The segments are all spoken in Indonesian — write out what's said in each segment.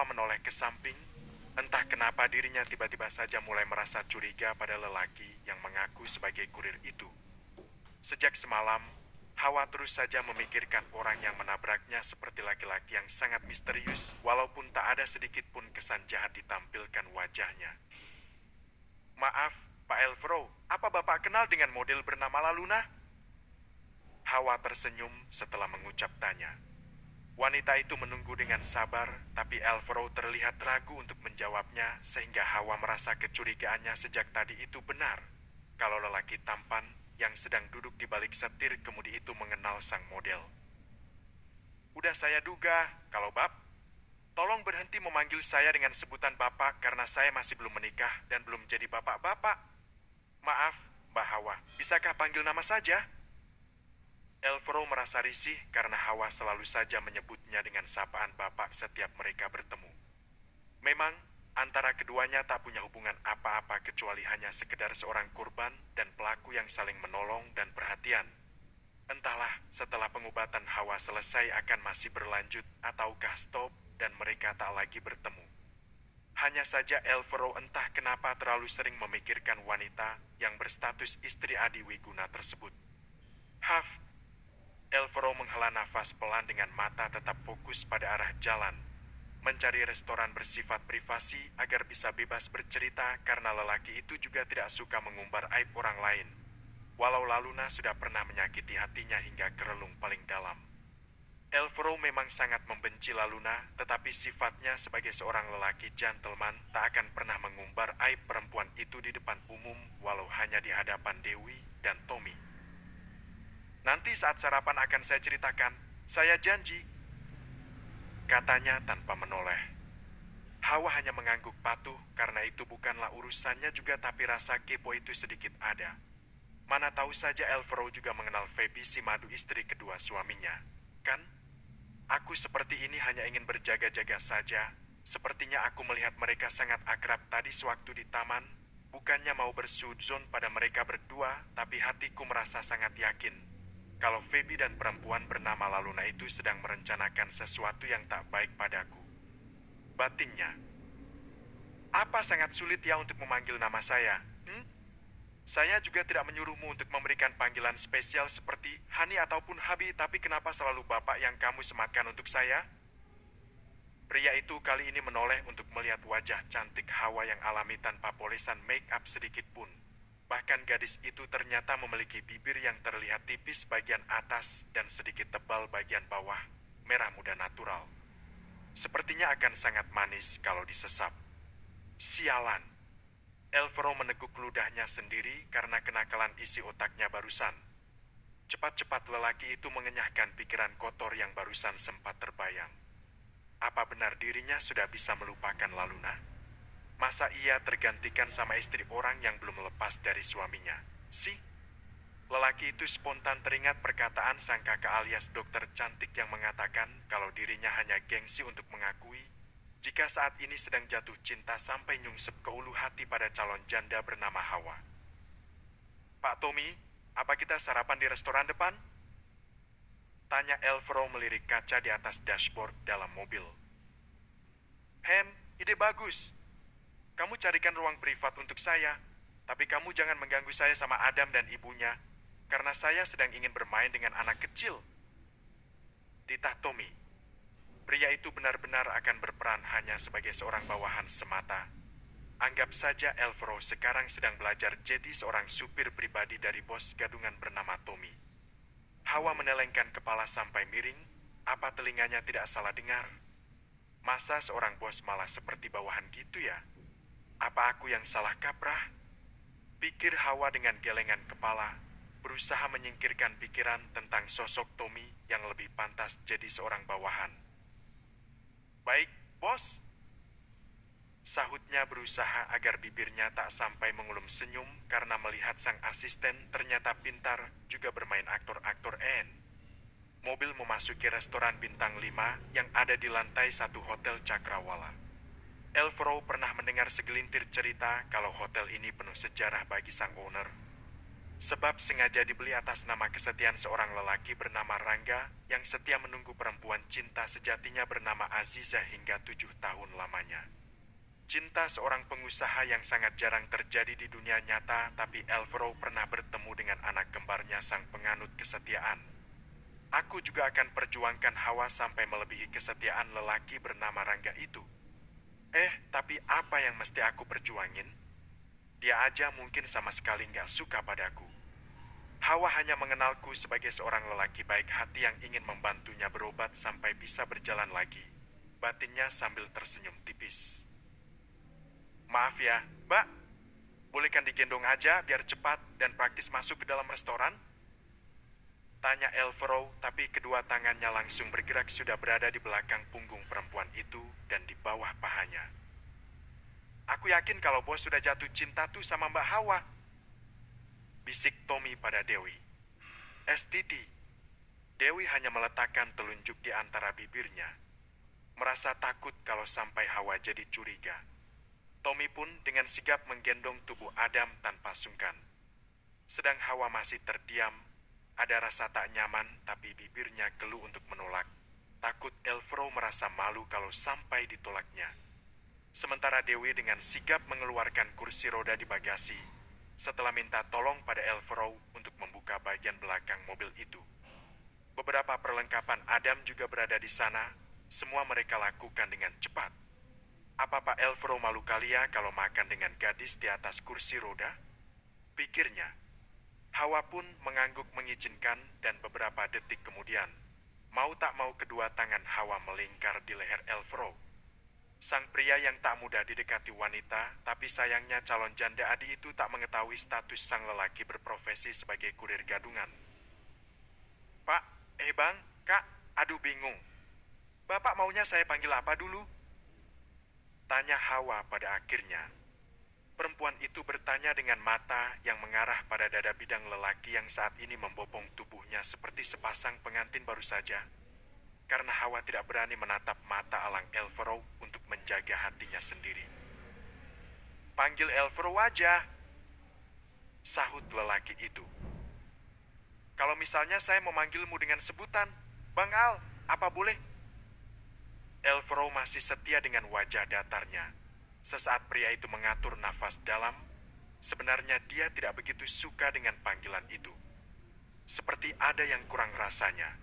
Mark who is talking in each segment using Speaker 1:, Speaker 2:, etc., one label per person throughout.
Speaker 1: Hawa menoleh ke samping. Entah kenapa dirinya tiba-tiba saja mulai merasa curiga pada lelaki yang mengaku sebagai kurir itu. Sejak semalam, Hawa terus saja memikirkan orang yang menabraknya seperti laki-laki yang sangat misterius, walaupun tak ada sedikit pun kesan jahat ditampilkan wajahnya. Maaf, Pak Elfro, apa Bapak kenal dengan model bernama Laluna? Hawa tersenyum setelah mengucap tanya. Wanita itu menunggu dengan sabar, tapi Elfro terlihat ragu untuk menjawabnya sehingga Hawa merasa kecurigaannya sejak tadi itu benar. Kalau lelaki tampan yang sedang duduk di balik setir kemudi itu mengenal sang model. Udah saya duga, kalau Bab, tolong berhenti memanggil saya dengan sebutan Bapak karena saya masih belum menikah dan belum jadi bapak-bapak. Maaf, Mbak Hawa, bisakah panggil nama saja? Elfro merasa risih karena Hawa selalu saja menyebutnya dengan sapaan bapak setiap mereka bertemu. Memang, antara keduanya tak punya hubungan apa-apa kecuali hanya sekedar seorang korban dan pelaku yang saling menolong dan perhatian. Entahlah, setelah pengobatan Hawa selesai akan masih berlanjut ataukah stop dan mereka tak lagi bertemu. Hanya saja Elfro entah kenapa terlalu sering memikirkan wanita yang berstatus istri Adi Wiguna tersebut. Haf, Elfro menghela nafas pelan dengan mata tetap fokus pada arah jalan. Mencari restoran bersifat privasi agar bisa bebas bercerita karena lelaki itu juga tidak suka mengumbar aib orang lain. Walau Laluna sudah pernah menyakiti hatinya hingga ke relung paling dalam. Elfro memang sangat membenci Laluna, tetapi sifatnya sebagai seorang lelaki gentleman tak akan pernah mengumbar aib perempuan itu di depan umum walau hanya di hadapan Dewi dan Tommy. Nanti saat sarapan akan saya ceritakan, saya janji, katanya tanpa menoleh. Hawa hanya mengangguk patuh karena itu bukanlah urusannya juga tapi rasa kepo itu sedikit ada. Mana tahu saja Elfro juga mengenal Feby si madu istri kedua suaminya. Kan? Aku seperti ini hanya ingin berjaga-jaga saja. Sepertinya aku melihat mereka sangat akrab tadi sewaktu di taman. Bukannya mau bersudzon pada mereka berdua, tapi hatiku merasa sangat yakin kalau Feby dan perempuan bernama Laluna itu sedang merencanakan sesuatu yang tak baik padaku. Batinnya, apa sangat sulit ya untuk memanggil nama saya? Saya juga tidak menyuruhmu untuk memberikan panggilan spesial seperti Hani ataupun Habi, tapi kenapa selalu Bapak yang kamu sematkan untuk saya? Pria itu kali ini menoleh untuk melihat wajah cantik Hawa yang alami tanpa polesan make up sedikit pun. Bahkan gadis itu ternyata memiliki bibir yang terlihat tipis bagian atas dan sedikit tebal bagian bawah, merah muda natural. Sepertinya akan sangat manis kalau disesap. Sialan. Elfro meneguk ludahnya sendiri karena kenakalan isi otaknya barusan. Cepat-cepat lelaki itu mengenyahkan pikiran kotor yang barusan sempat terbayang. Apa benar dirinya sudah bisa melupakan Laluna? Masa ia tergantikan sama istri orang yang belum lepas dari suaminya? Lelaki itu spontan teringat perkataan sang kakak alias dokter cantik yang mengatakan kalau dirinya hanya gengsi untuk mengakui jika saat ini sedang jatuh cinta sampai nyungsep ke ulu hati pada calon janda bernama Hawa. Pak Tommy, apa kita sarapan di restoran depan? Tanya Elfro melirik kaca di atas dashboard dalam mobil. Ide bagus. Kamu carikan ruang privat untuk saya, tapi kamu jangan mengganggu saya sama Adam dan ibunya, karena saya sedang ingin bermain dengan anak kecil. Titah Tommy. Pria itu benar-benar akan berperan hanya sebagai seorang bawahan semata. Anggap saja Elfro sekarang sedang belajar jadi seorang supir pribadi dari bos gadungan bernama Tommy. Hawa menelengkan kepala sampai miring, apa telinganya tidak salah dengar? Masa seorang bos malah seperti bawahan gitu ya? Apa aku yang salah kaprah? Pikir Hawa dengan gelengan kepala, berusaha menyingkirkan pikiran tentang sosok Tommy yang lebih pantas jadi seorang bawahan. Baik, bos. Sahutnya berusaha agar bibirnya tak sampai mengulum senyum karena melihat sang asisten ternyata pintar juga bermain aktor-aktor En. Mobil memasuki restoran bintang 5 yang ada di lantai 1 Hotel Cakrawala. Elfro pernah mendengar segelintir cerita kalau hotel ini penuh sejarah bagi sang owner. Sebab sengaja dibeli atas nama kesetiaan seorang lelaki bernama Rangga yang setia menunggu perempuan cinta sejatinya bernama Aziza hingga 7 tahun lamanya. Cinta seorang pengusaha yang sangat jarang terjadi di dunia nyata, tapi Alvaro pernah bertemu dengan anak kembarnya sang penganut kesetiaan. Aku juga akan perjuangkan Hawa sampai melebihi kesetiaan lelaki bernama Rangga itu. Tapi apa yang mesti aku perjuangin? Dia aja mungkin sama sekali nggak suka padaku. Hawa hanya mengenalku sebagai seorang lelaki baik hati yang ingin membantunya berobat sampai bisa berjalan lagi. Batinnya sambil tersenyum tipis. Maaf ya, Mbak. Bolehkan digendong aja biar cepat dan praktis masuk ke dalam restoran? Tanya Alvaro, tapi kedua tangannya langsung bergerak sudah berada di belakang punggung perempuan itu dan di bawah pahanya. Aku yakin kalau bos sudah jatuh cinta tuh sama Mbak Hawa. Bisik Tommy pada Dewi. Titi. Dewi hanya meletakkan telunjuk di antara bibirnya. Merasa takut kalau sampai Hawa jadi curiga. Tommy pun dengan sigap menggendong tubuh Adam tanpa sungkan. Sedang Hawa masih terdiam, ada rasa tak nyaman tapi bibirnya keluh untuk menolak. Takut Alvaro merasa malu kalau sampai ditolaknya. Sementara Dewi dengan sigap mengeluarkan kursi roda di bagasi, setelah minta tolong pada Alvaro untuk membuka bagian belakang mobil itu. Beberapa perlengkapan Adam juga berada di sana, semua mereka lakukan dengan cepat. Apa Pak Alvaro malu kali ya kalau makan dengan gadis di atas kursi roda? Pikirnya. Hawa pun mengangguk mengizinkan dan beberapa detik kemudian, mau tak mau kedua tangan Hawa melingkar di leher Alvaro. Sang pria yang tak mudah didekati wanita, tapi sayangnya calon janda Adi itu tak mengetahui status sang lelaki berprofesi sebagai kurir gadungan. Pak, Bang, Kak, aduh bingung. Bapak maunya saya panggil apa dulu? Tanya Hawa pada akhirnya. Perempuan itu bertanya dengan mata yang mengarah pada dada bidang lelaki yang saat ini membopong tubuhnya seperti sepasang pengantin baru saja. Karena Hawa tidak berani menatap mata alang Alvaro untuk menjaga hatinya sendiri. Panggil Alvaro aja, sahut lelaki itu. Kalau misalnya saya memanggilmu dengan sebutan, Bang Al, apa boleh? Alvaro masih setia dengan wajah datarnya. Sesaat pria itu mengatur nafas dalam, sebenarnya dia tidak begitu suka dengan panggilan itu. Seperti ada yang kurang rasanya.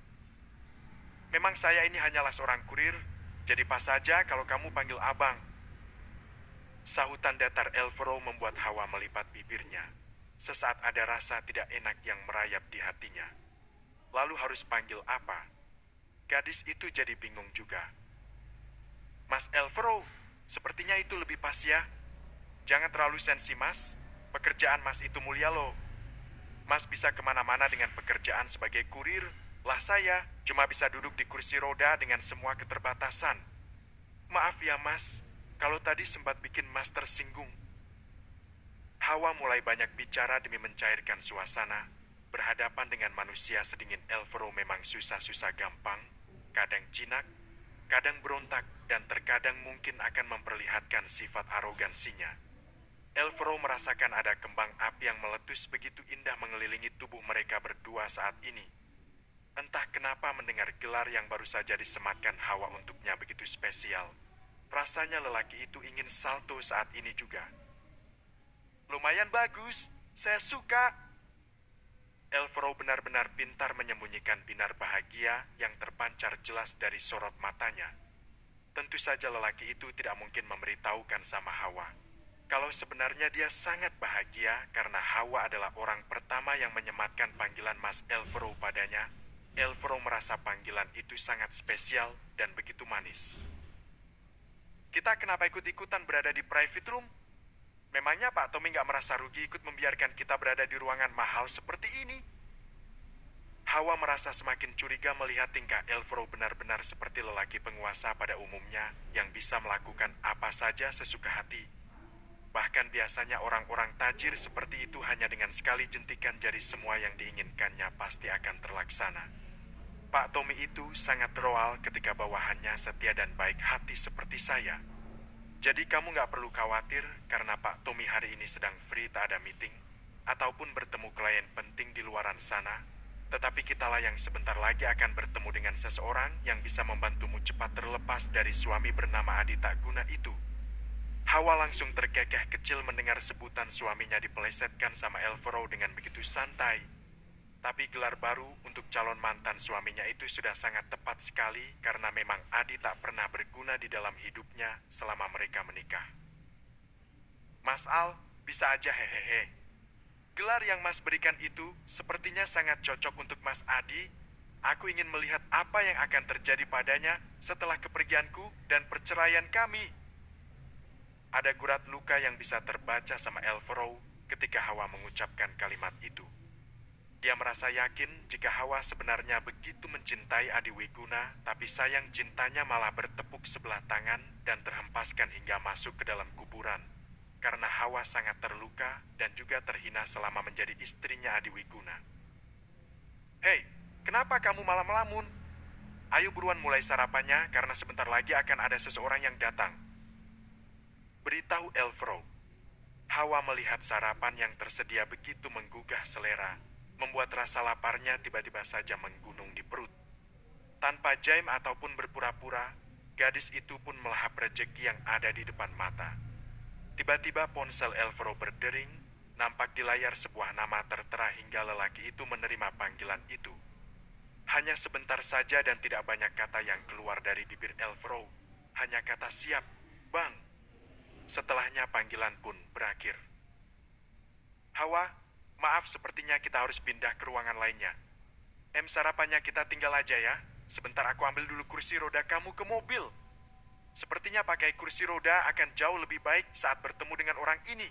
Speaker 1: Memang saya ini hanyalah seorang kurir, jadi pas saja kalau kamu panggil abang. Sahutan datar Alvaro membuat Hawa melipat bibirnya. Sesaat ada rasa tidak enak yang merayap di hatinya. Lalu harus panggil apa? Gadis itu jadi bingung juga. Mas Alvaro, sepertinya itu lebih pas ya. Jangan terlalu sensi mas, pekerjaan mas itu mulia loh. Mas bisa kemana-mana dengan pekerjaan sebagai kurir. Lah saya cuma bisa duduk di kursi roda dengan semua keterbatasan. Maaf ya mas, kalau tadi sempat bikin mas tersinggung. Hawa mulai banyak bicara demi mencairkan suasana. Berhadapan dengan manusia sedingin Alvaro memang susah-susah gampang, kadang jinak, kadang berontak, dan terkadang mungkin akan memperlihatkan sifat arogansinya. Alvaro merasakan ada kembang api yang meletus begitu indah mengelilingi tubuh mereka berdua saat ini. Entah kenapa mendengar gelar yang baru saja disematkan Hawa untuknya begitu spesial. Rasanya lelaki itu ingin salto saat ini juga. Lumayan bagus, saya suka. Alvaro benar-benar pintar menyembunyikan binar bahagia yang terpancar jelas dari sorot matanya. Tentu saja lelaki itu tidak mungkin memberitahukan sama Hawa kalau sebenarnya dia sangat bahagia karena Hawa adalah orang pertama yang menyematkan panggilan Mas Alvaro padanya. Alvaro merasa panggilan itu sangat spesial dan begitu manis. Kita kenapa ikut-ikutan berada di private room? Memangnya Pak Tommy nggak merasa rugi ikut membiarkan kita berada di ruangan mahal seperti ini? Hawa merasa semakin curiga melihat tingkah Alvaro benar-benar seperti lelaki penguasa pada umumnya yang bisa melakukan apa saja sesuka hati. Bahkan biasanya orang-orang tajir seperti itu hanya dengan sekali jentikan jari semua yang diinginkannya pasti akan terlaksana. Pak Tommy itu sangat royal ketika bawahannya setia dan baik hati seperti saya. Jadi kamu nggak perlu khawatir karena Pak Tommy hari ini sedang free tak ada meeting. ataupun bertemu klien penting di luaran sana, tetapi kitalah yang sebentar lagi akan bertemu dengan seseorang yang bisa membantumu cepat terlepas dari suami bernama Adi tak guna itu. Hawa langsung terkekeh kecil mendengar sebutan suaminya dipelesetkan sama Elvero dengan begitu santai. Tapi gelar baru untuk calon mantan suaminya itu sudah sangat tepat sekali karena memang Adi tak pernah berguna di dalam hidupnya selama mereka menikah. Mas Al, bisa aja hehehe. Gelar yang Mas berikan itu sepertinya sangat cocok untuk Mas Adi. Aku ingin melihat apa yang akan terjadi padanya setelah kepergianku dan perceraian kami. Ada gurat luka yang bisa terbaca sama Elvero ketika Hawa mengucapkan kalimat itu. Dia merasa yakin jika Hawa sebenarnya begitu mencintai Adi Wiguna, tapi sayang cintanya malah bertepuk sebelah tangan dan terhempaskan hingga masuk ke dalam kuburan. Karena Hawa sangat terluka dan juga terhina selama menjadi istrinya Adi Wiguna. Hei, kenapa kamu malah melamun? Ayo buruan mulai sarapannya karena sebentar lagi akan ada seseorang yang datang. Beritahu Elvero. Hawa melihat sarapan yang tersedia begitu menggugah selera, membuat rasa laparnya tiba-tiba saja menggunung di perut. Tanpa jaim ataupun berpura-pura, gadis itu pun melahap rejeki yang ada di depan mata. Tiba-tiba ponsel Elvero berdering, nampak di layar sebuah nama tertera hingga lelaki itu menerima panggilan itu. Hanya sebentar saja dan tidak banyak kata yang keluar dari bibir Elvero, hanya kata siap, bang. Setelahnya panggilan pun berakhir. Hawa, maaf sepertinya kita harus pindah ke ruangan lainnya. Sarapannya kita tinggal aja ya. Sebentar aku ambil dulu kursi roda kamu ke mobil. Sepertinya pakai kursi roda akan jauh lebih baik saat bertemu dengan orang ini.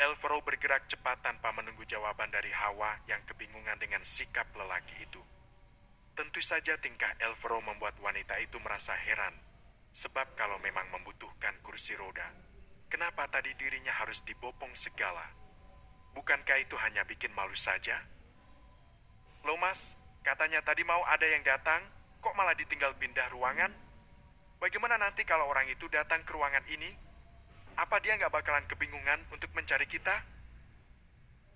Speaker 1: Elvero bergerak cepat tanpa menunggu jawaban dari Hawa yang kebingungan dengan sikap lelaki itu. Tentu saja tingkah Elvero membuat wanita itu merasa heran. Sebab kalau memang membutuhkan kursi roda, kenapa tadi dirinya harus dibopong segala? Bukankah itu hanya bikin malu saja? Loh mas, katanya tadi mau ada yang datang, kok malah ditinggal pindah ruangan? Bagaimana nanti kalau orang itu datang ke ruangan ini? Apa dia nggak bakalan kebingungan untuk mencari kita?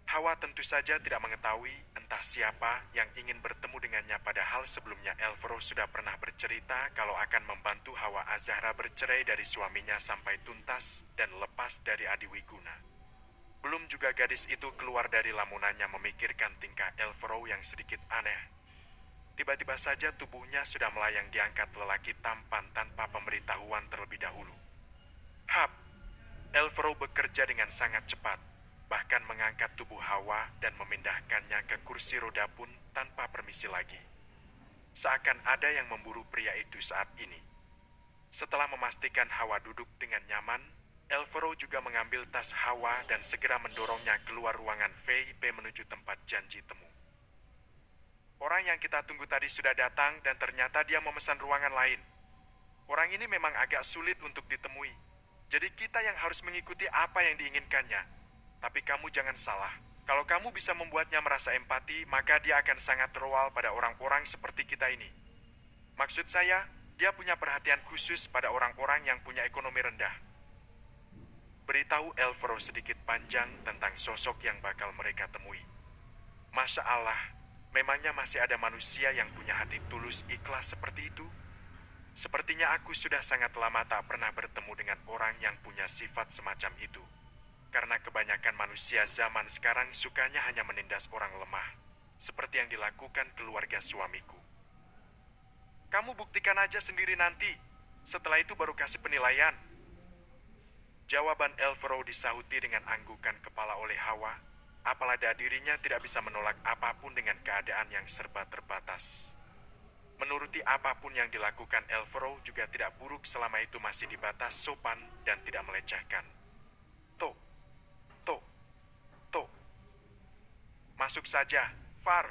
Speaker 1: Hawa tentu saja tidak mengetahui entah siapa yang ingin bertemu dengannya, padahal sebelumnya Elvero sudah pernah bercerita kalau akan membantu Hawa Azahra bercerai dari suaminya sampai tuntas dan lepas dari Adi Wiguna. Belum juga gadis itu keluar dari lamunannya memikirkan tingkah Elvero yang sedikit aneh. Tiba-tiba saja tubuhnya sudah melayang diangkat lelaki tampan tanpa pemberitahuan terlebih dahulu. Hap, Elvero bekerja dengan sangat cepat. Bahkan mengangkat tubuh Hawa dan memindahkannya ke kursi roda pun tanpa permisi lagi. Seakan ada yang memburu pria itu saat ini. Setelah memastikan Hawa duduk dengan nyaman, Elvero juga mengambil tas Hawa dan segera mendorongnya keluar ruangan VIP menuju tempat janji temu. Orang yang kita tunggu tadi sudah datang dan ternyata dia memesan ruangan lain. Orang ini memang agak sulit untuk ditemui. Jadi kita yang harus mengikuti apa yang diinginkannya. Tapi kamu jangan salah, kalau kamu bisa membuatnya merasa empati, maka dia akan sangat terwal pada orang-orang seperti kita ini. Maksud saya, dia punya perhatian khusus pada orang-orang yang punya ekonomi rendah. Beritahu Elvero sedikit panjang tentang sosok yang bakal mereka temui. Masya Allah, memangnya masih ada manusia yang punya hati tulus ikhlas seperti itu? Sepertinya aku sudah sangat lama tak pernah bertemu dengan orang yang punya sifat semacam itu. Karena kebanyakan manusia zaman sekarang sukanya hanya menindas orang lemah, seperti yang dilakukan keluarga suamiku. Kamu buktikan aja sendiri nanti, setelah itu baru kasih penilaian. Jawaban Elvero disahuti dengan anggukan kepala oleh Hawa, apalagi dirinya tidak bisa menolak apapun dengan keadaan yang serba terbatas. Menuruti apapun yang dilakukan Elvero juga tidak buruk selama itu masih di batas sopan dan tidak melecehkan. Masuk saja, Far.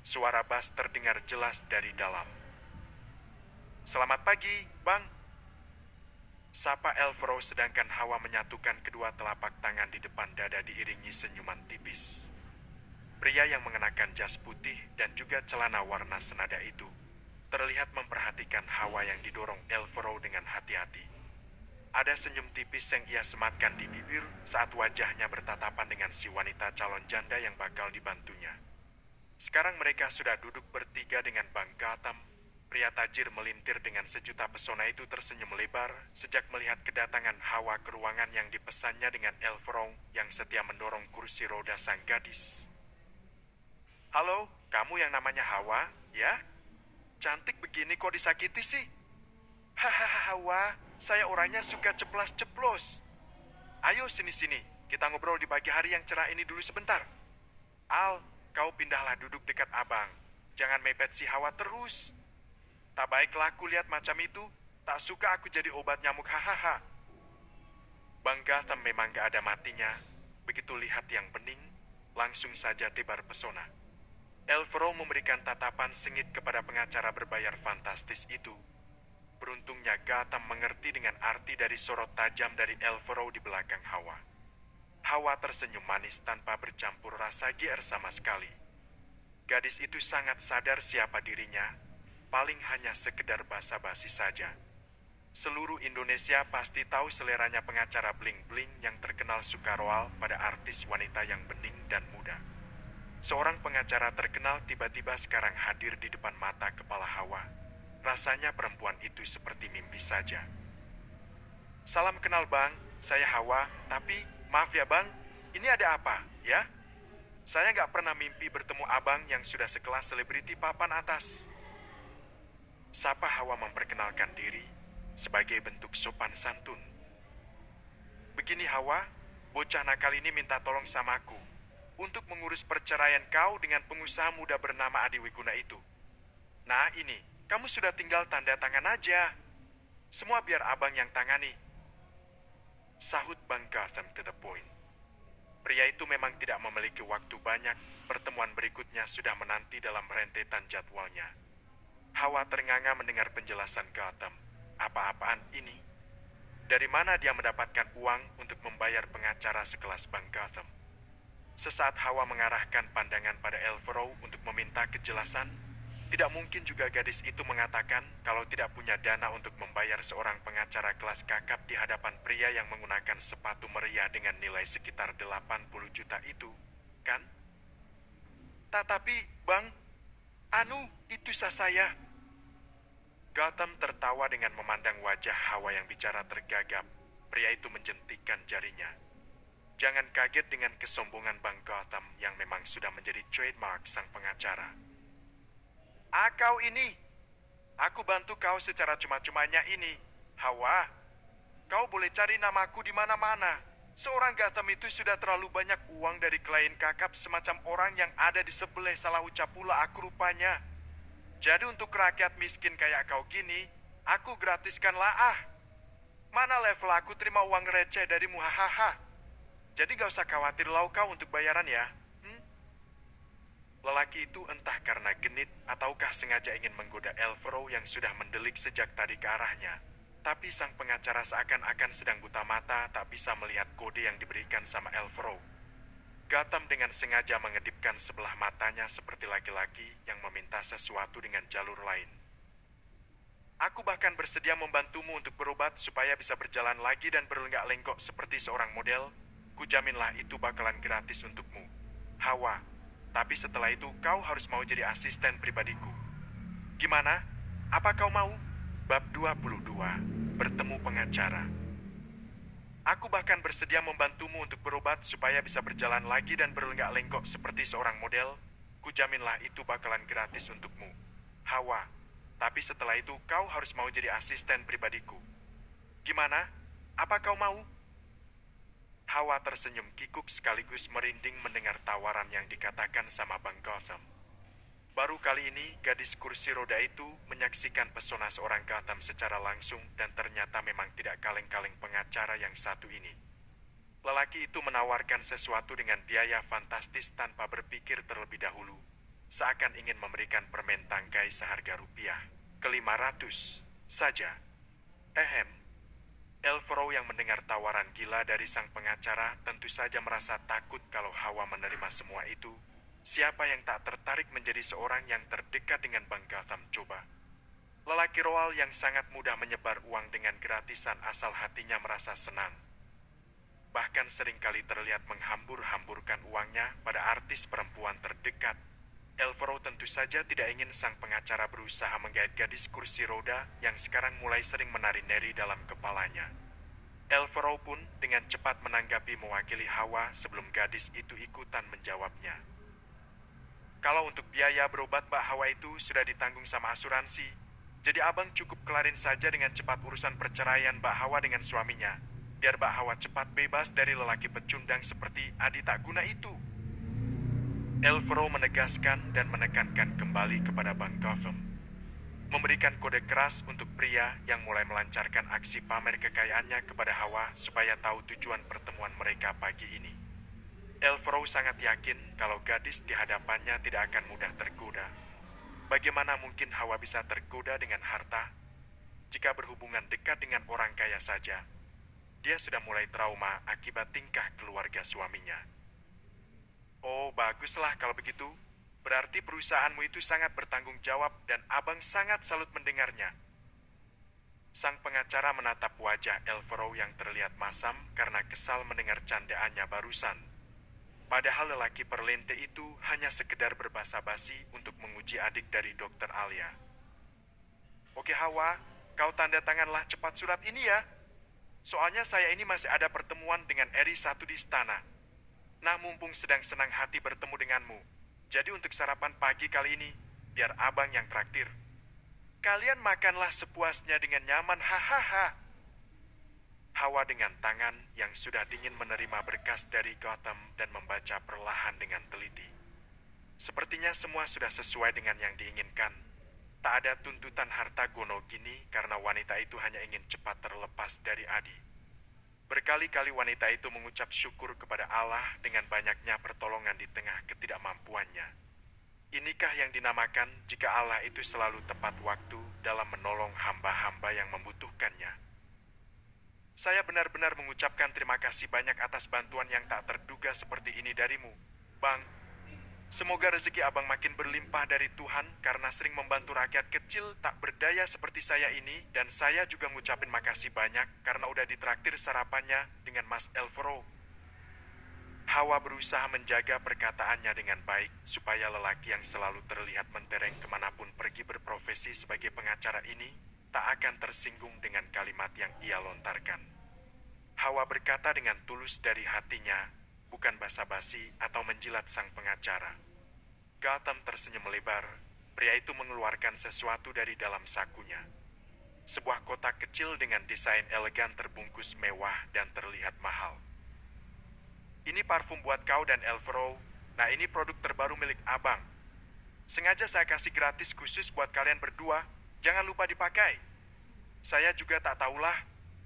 Speaker 1: Suara Bas terdengar jelas dari dalam. Selamat pagi, Bang. Sapa Elvero sedangkan Hawa menyatukan kedua telapak tangan di depan dada diiringi senyuman tipis. Pria yang mengenakan jas putih dan juga celana warna senada itu terlihat memperhatikan Hawa yang didorong Elvero dengan hati-hati. Ada senyum tipis yang ia sematkan di bibir saat wajahnya bertatapan dengan si wanita calon janda yang bakal dibantunya. Sekarang mereka sudah duduk bertiga dengan Bang Gotham. Pria tajir melintir dengan sejuta pesona itu tersenyum lebar sejak melihat kedatangan Hawa ke ruangan yang dipesannya dengan Elfrong yang setia mendorong kursi roda sang gadis. Halo, kamu yang namanya Hawa, ya? Cantik begini kok disakiti sih? Hahaha Hawa, saya orangnya suka ceplas-ceplos. Ayo sini-sini, kita ngobrol di pagi hari yang cerah ini dulu sebentar. Al, kau pindahlah duduk dekat abang. Jangan mepet si Hawa terus. Tak baiklah aku lihat macam itu. Tak suka aku jadi obat nyamuk hahaha. Bang Gotham memang gak ada matinya. Begitu lihat yang bening, langsung saja tebar pesona. Elfrong memberikan tatapan sengit kepada pengacara berbayar fantastis itu. Beruntungnya Gotham mengerti dengan arti dari sorot tajam dari Elfrong di belakang Hawa. Hawa tersenyum manis tanpa bercampur rasa GR sama sekali. Gadis itu sangat sadar siapa dirinya, paling hanya sekedar basa-basi saja. Seluruh Indonesia pasti tahu seleranya pengacara bling-bling yang terkenal suka roal pada artis wanita yang bening dan muda. Seorang pengacara terkenal tiba-tiba sekarang hadir di depan mata kepala Hawa. Rasanya perempuan itu seperti mimpi saja. Salam kenal bang, saya Hawa, tapi maaf ya bang, ini ada apa, ya? Saya nggak pernah mimpi bertemu abang yang sudah sekelas selebriti papan atas. Sapa Hawa memperkenalkan diri sebagai bentuk sopan santun. Begini Hawa, bocah nakal ini minta tolong sama aku untuk mengurus perceraian kau dengan pengusaha muda bernama Adi Wiguna itu. Nah ini, kamu sudah tinggal tanda tangan aja. Semua biar abang yang tangani. Sahut Bang Gotham to the point. Pria itu memang tidak memiliki waktu banyak. Pertemuan berikutnya sudah menanti dalam rentetan jadwalnya. Hawa ternganga mendengar penjelasan Gotham. Apa-apaan ini? Dari mana dia mendapatkan uang untuk membayar pengacara sekelas Bang Gotham? Sesaat Hawa mengarahkan pandangan pada Elfrong untuk meminta kejelasan, tidak mungkin juga gadis itu mengatakan kalau tidak punya dana untuk membayar seorang pengacara kelas kakap di hadapan pria yang menggunakan sepatu meriah dengan nilai sekitar 80 juta itu, kan? Tetapi, Bang, itu saya. Gotham tertawa dengan memandang wajah Hawa yang bicara tergagap. Pria itu menjentikkan jarinya. Jangan kaget dengan kesombongan Bang Gotham yang memang sudah menjadi trademark sang pengacara. Kau ini. Aku bantu kau secara cuma-cumanya ini. Hawa, kau boleh cari namaku di mana-mana. Seorang Gotham itu sudah terlalu banyak uang dari klien kakap semacam orang yang ada di sebelah salah ucap pula aku rupanya. Jadi untuk rakyat miskin kayak kau gini, aku gratiskanlah Mana level aku terima uang receh darimu hahaha. Jadi gak usah khawatir lau kau untuk bayaran ya. Lelaki itu entah karena genit ataukah sengaja ingin menggoda Elfrong yang sudah mendelik sejak tadi ke arahnya. Tapi sang pengacara seakan-akan sedang buta mata tak bisa melihat kode yang diberikan sama Elfrong. Gotham dengan sengaja mengedipkan sebelah matanya seperti laki-laki yang meminta sesuatu dengan jalur lain. Aku bahkan bersedia membantumu untuk berobat supaya bisa berjalan lagi dan berlenggak-lenggok seperti seorang model. Kujaminlah itu bakalan gratis untukmu. Hawa. Tapi setelah itu kau harus mau jadi asisten pribadiku. Gimana? Apa kau mau? Bab 22. Bertemu pengacara. Aku bahkan bersedia membantumu untuk berobat supaya bisa berjalan lagi dan berlenggak-lenggok seperti seorang model. Kujaminlah itu bakalan gratis untukmu. Hawa. Tapi setelah itu kau harus mau jadi asisten pribadiku. Gimana? Apa kau mau? Hawa tersenyum kikuk sekaligus merinding mendengar tawaran yang dikatakan sama Bang Gotham. Baru kali ini gadis kursi roda itu menyaksikan pesona seorang Gotham secara langsung dan ternyata memang tidak kaleng-kaleng pengacara yang satu ini. Lelaki itu menawarkan sesuatu dengan biaya fantastis tanpa berpikir terlebih dahulu. Seakan ingin memberikan permen tangkai seharga rupiah ke-500 saja. Elfrong yang mendengar tawaran gila dari sang pengacara tentu saja merasa takut kalau Hawa menerima semua itu. Siapa yang tak tertarik menjadi seorang yang terdekat dengan Bang Gotham coba? Lelaki royal yang sangat mudah menyebar uang dengan gratisan asal hatinya merasa senang. Bahkan seringkali terlihat menghambur-hamburkan uangnya pada artis perempuan terdekat. Elvero tentu saja tidak ingin sang pengacara berusaha menggait gadis kursi roda yang sekarang mulai sering menari-nari dalam kepalanya. Elvero pun dengan cepat menanggapi mewakili Hawa sebelum gadis itu ikutan menjawabnya. Kalau untuk biaya berobat Mbak Hawa itu sudah ditanggung sama asuransi, jadi abang cukup kelarin saja dengan cepat urusan perceraian Mbak Hawa dengan suaminya, biar Mbak Hawa cepat bebas dari lelaki pecundang seperti Adi tak guna itu. Elvero menegaskan dan menekankan kembali kepada Bang Gotham, memberikan kode keras untuk pria yang mulai melancarkan aksi pamer kekayaannya kepada Hawa supaya tahu tujuan pertemuan mereka pagi ini. Elvero sangat yakin kalau gadis di hadapannya tidak akan mudah tergoda. Bagaimana mungkin Hawa bisa tergoda dengan harta? Jika berhubungan dekat dengan orang kaya saja, dia sudah mulai trauma akibat tingkah keluarga suaminya. Oh, baguslah kalau begitu. Berarti perusahaanmu itu sangat bertanggung jawab dan abang sangat salut mendengarnya. Sang pengacara menatap wajah Elvero yang terlihat masam karena kesal mendengar candaannya barusan. Padahal lelaki perlente itu hanya sekedar berbasa-basi untuk menguji adik dari Dokter Alia. Oke Hawa, kau tanda tanganlah cepat surat ini ya. Soalnya saya ini masih ada pertemuan dengan Eri satu di istana. Nah mumpung sedang senang hati bertemu denganmu. Jadi untuk sarapan pagi kali ini, biar abang yang traktir. Kalian makanlah sepuasnya dengan nyaman, hahaha. Hawa dengan tangan yang sudah dingin menerima berkas dari Gotham dan membaca perlahan dengan teliti. Sepertinya semua sudah sesuai dengan yang diinginkan. Tak ada tuntutan harta gono gini karena wanita itu hanya ingin cepat terlepas dari Adi. Berkali-kali wanita itu mengucap syukur kepada Allah dengan banyaknya pertolongan di tengah ketidakmampuannya. Inikah yang dinamakan jika Allah itu selalu tepat waktu dalam menolong hamba-hamba yang membutuhkannya. Saya benar-benar mengucapkan terima kasih banyak atas bantuan yang tak terduga seperti ini darimu, Bang. Semoga rezeki abang makin berlimpah dari Tuhan karena sering membantu rakyat kecil tak berdaya seperti saya ini. Dan saya juga ngucapin makasih banyak karena udah ditraktir sarapannya dengan Mas Elvero. Hawa berusaha menjaga perkataannya dengan baik supaya lelaki yang selalu terlihat mentereng kemanapun pergi berprofesi sebagai pengacara ini tak akan tersinggung dengan kalimat yang ia lontarkan. Hawa berkata dengan tulus dari hatinya, bukan basa-basi atau menjilat sang pengacara. Gotham tersenyum lebar. Pria itu mengeluarkan sesuatu dari dalam sakunya. Sebuah kotak kecil dengan desain elegan terbungkus mewah dan terlihat mahal. Ini parfum buat kau dan Elvero. Nah ini produk terbaru milik abang. Sengaja saya kasih gratis khusus buat kalian berdua. Jangan lupa dipakai. Saya juga tak tahulah.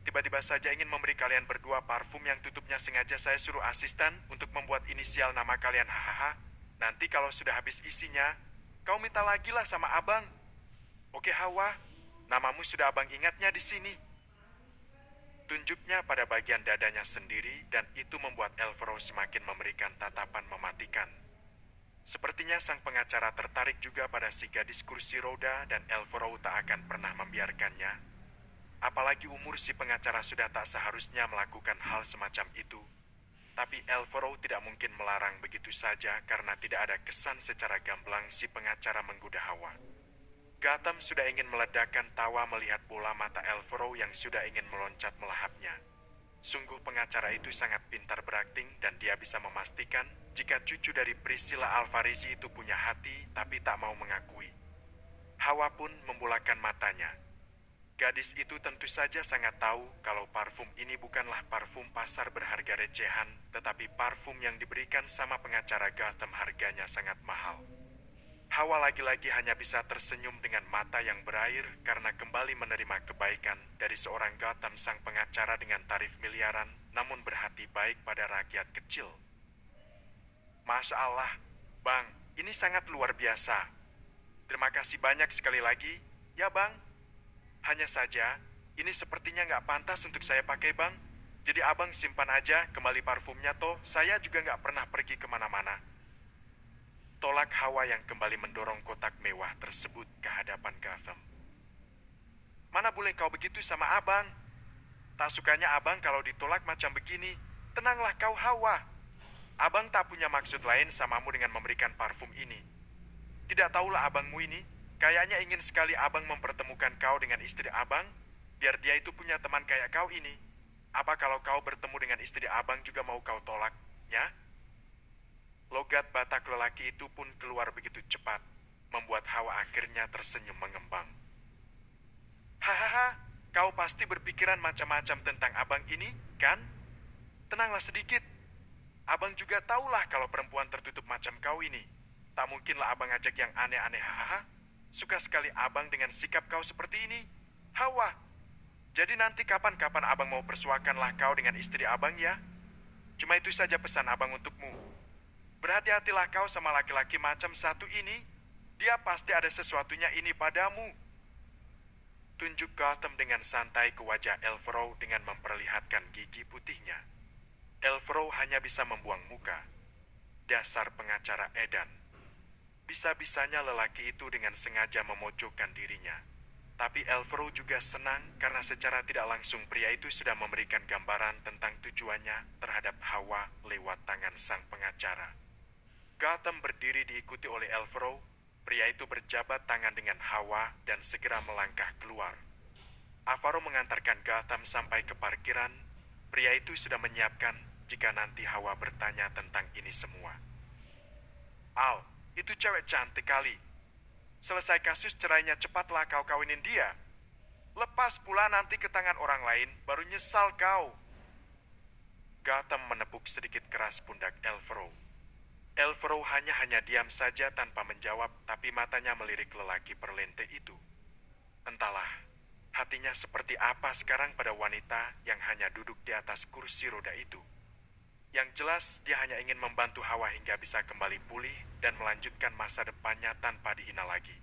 Speaker 1: Tiba-tiba saja ingin memberi kalian berdua parfum yang tutupnya sengaja saya suruh asisten untuk membuat inisial nama kalian, hahaha. Nanti kalau sudah habis isinya, kau minta lagi lah sama abang. Oke Hawa, namamu sudah abang ingatnya di sini. Tunjuknya pada bagian dadanya sendiri dan itu membuat Elvero semakin memberikan tatapan mematikan. Sepertinya sang pengacara tertarik juga pada si gadis kursi roda dan Elvero tak akan pernah membiarkannya. Apalagi umur si pengacara sudah tak seharusnya melakukan hal semacam itu. Tapi Elvero tidak mungkin melarang begitu saja karena tidak ada kesan secara gamblang si pengacara menggoda Hawa. Gotham sudah ingin meledakkan tawa melihat bola mata Elvero yang sudah ingin meloncat melahapnya. Sungguh pengacara itu sangat pintar berakting dan dia bisa memastikan jika cucu dari Priscilla Alvarezi itu punya hati tapi tak mau mengakui. Hawa pun membulakan matanya. Gadis itu tentu saja sangat tahu kalau parfum ini bukanlah parfum pasar berharga recehan, tetapi parfum yang diberikan sama pengacara Gotham harganya sangat mahal. Hawa lagi-lagi hanya bisa tersenyum dengan mata yang berair karena kembali menerima kebaikan dari seorang Gotham sang pengacara dengan tarif miliaran, namun berhati baik pada rakyat kecil. Masya Allah, Bang, ini sangat luar biasa. Terima kasih banyak sekali lagi, ya Bang. Hanya saja, ini sepertinya nggak pantas untuk saya pakai, Bang. Jadi abang simpan aja kembali parfumnya toh, saya juga nggak pernah pergi kemana-mana. Tolak Hawa yang kembali mendorong kotak mewah tersebut ke hadapan Gotham. Mana boleh kau begitu sama abang? Tak sukanya abang kalau ditolak macam begini. Tenanglah kau, Hawa. Abang tak punya maksud lain samamu dengan memberikan parfum ini. Tidak tahulah abangmu ini, kayaknya ingin sekali abang mempertemukan kau dengan istri abang, biar dia itu punya teman kayak kau ini. Apa kalau kau bertemu dengan istri abang juga mau kau tolak, ya? Logat Batak lelaki itu pun keluar begitu cepat, membuat Hawa akhirnya tersenyum mengembang. Hahaha, kau pasti berpikiran macam-macam tentang abang ini, kan? Tenanglah sedikit. Abang juga tahulah kalau perempuan tertutup macam kau ini. Tak mungkinlah abang ajak yang aneh-aneh, hahaha. Suka sekali abang dengan sikap kau seperti ini. Hawa, jadi nanti kapan-kapan abang mau persuakanlah kau dengan istri abang ya? Cuma itu saja pesan abang untukmu. Berhati-hatilah kau sama laki-laki macam satu ini. Dia pasti ada sesuatunya ini padamu. Tunjuk Gotham dengan santai ke wajah Elfrow dengan memperlihatkan gigi putihnya. Elfrow hanya bisa membuang muka. Dasar pengacara edan. Bisa-bisanya lelaki itu dengan sengaja memojokkan dirinya. Tapi Elfrow juga senang karena secara tidak langsung pria itu sudah memberikan gambaran tentang tujuannya terhadap Hawa lewat tangan sang pengacara. Gotham berdiri diikuti oleh Elfrow. Pria itu berjabat tangan dengan Hawa dan segera melangkah keluar. Alvaro mengantarkan Gotham sampai ke parkiran. Pria itu sudah menyiapkan jika nanti Hawa bertanya tentang ini semua. Al, itu cewek cantik kali. Selesai kasus cerainya cepatlah kau kawinin dia. Lepas pula nanti ke tangan orang lain, baru nyesal kau. Gotham menepuk sedikit keras pundak Elfrow. Elfrow hanya diam saja tanpa menjawab, tapi matanya melirik lelaki perlente itu. Entahlah, hatinya seperti apa sekarang pada wanita yang hanya duduk di atas kursi roda itu. Yang jelas, dia hanya ingin membantu Hawa hingga bisa kembali pulih dan melanjutkan masa depannya tanpa dihina lagi.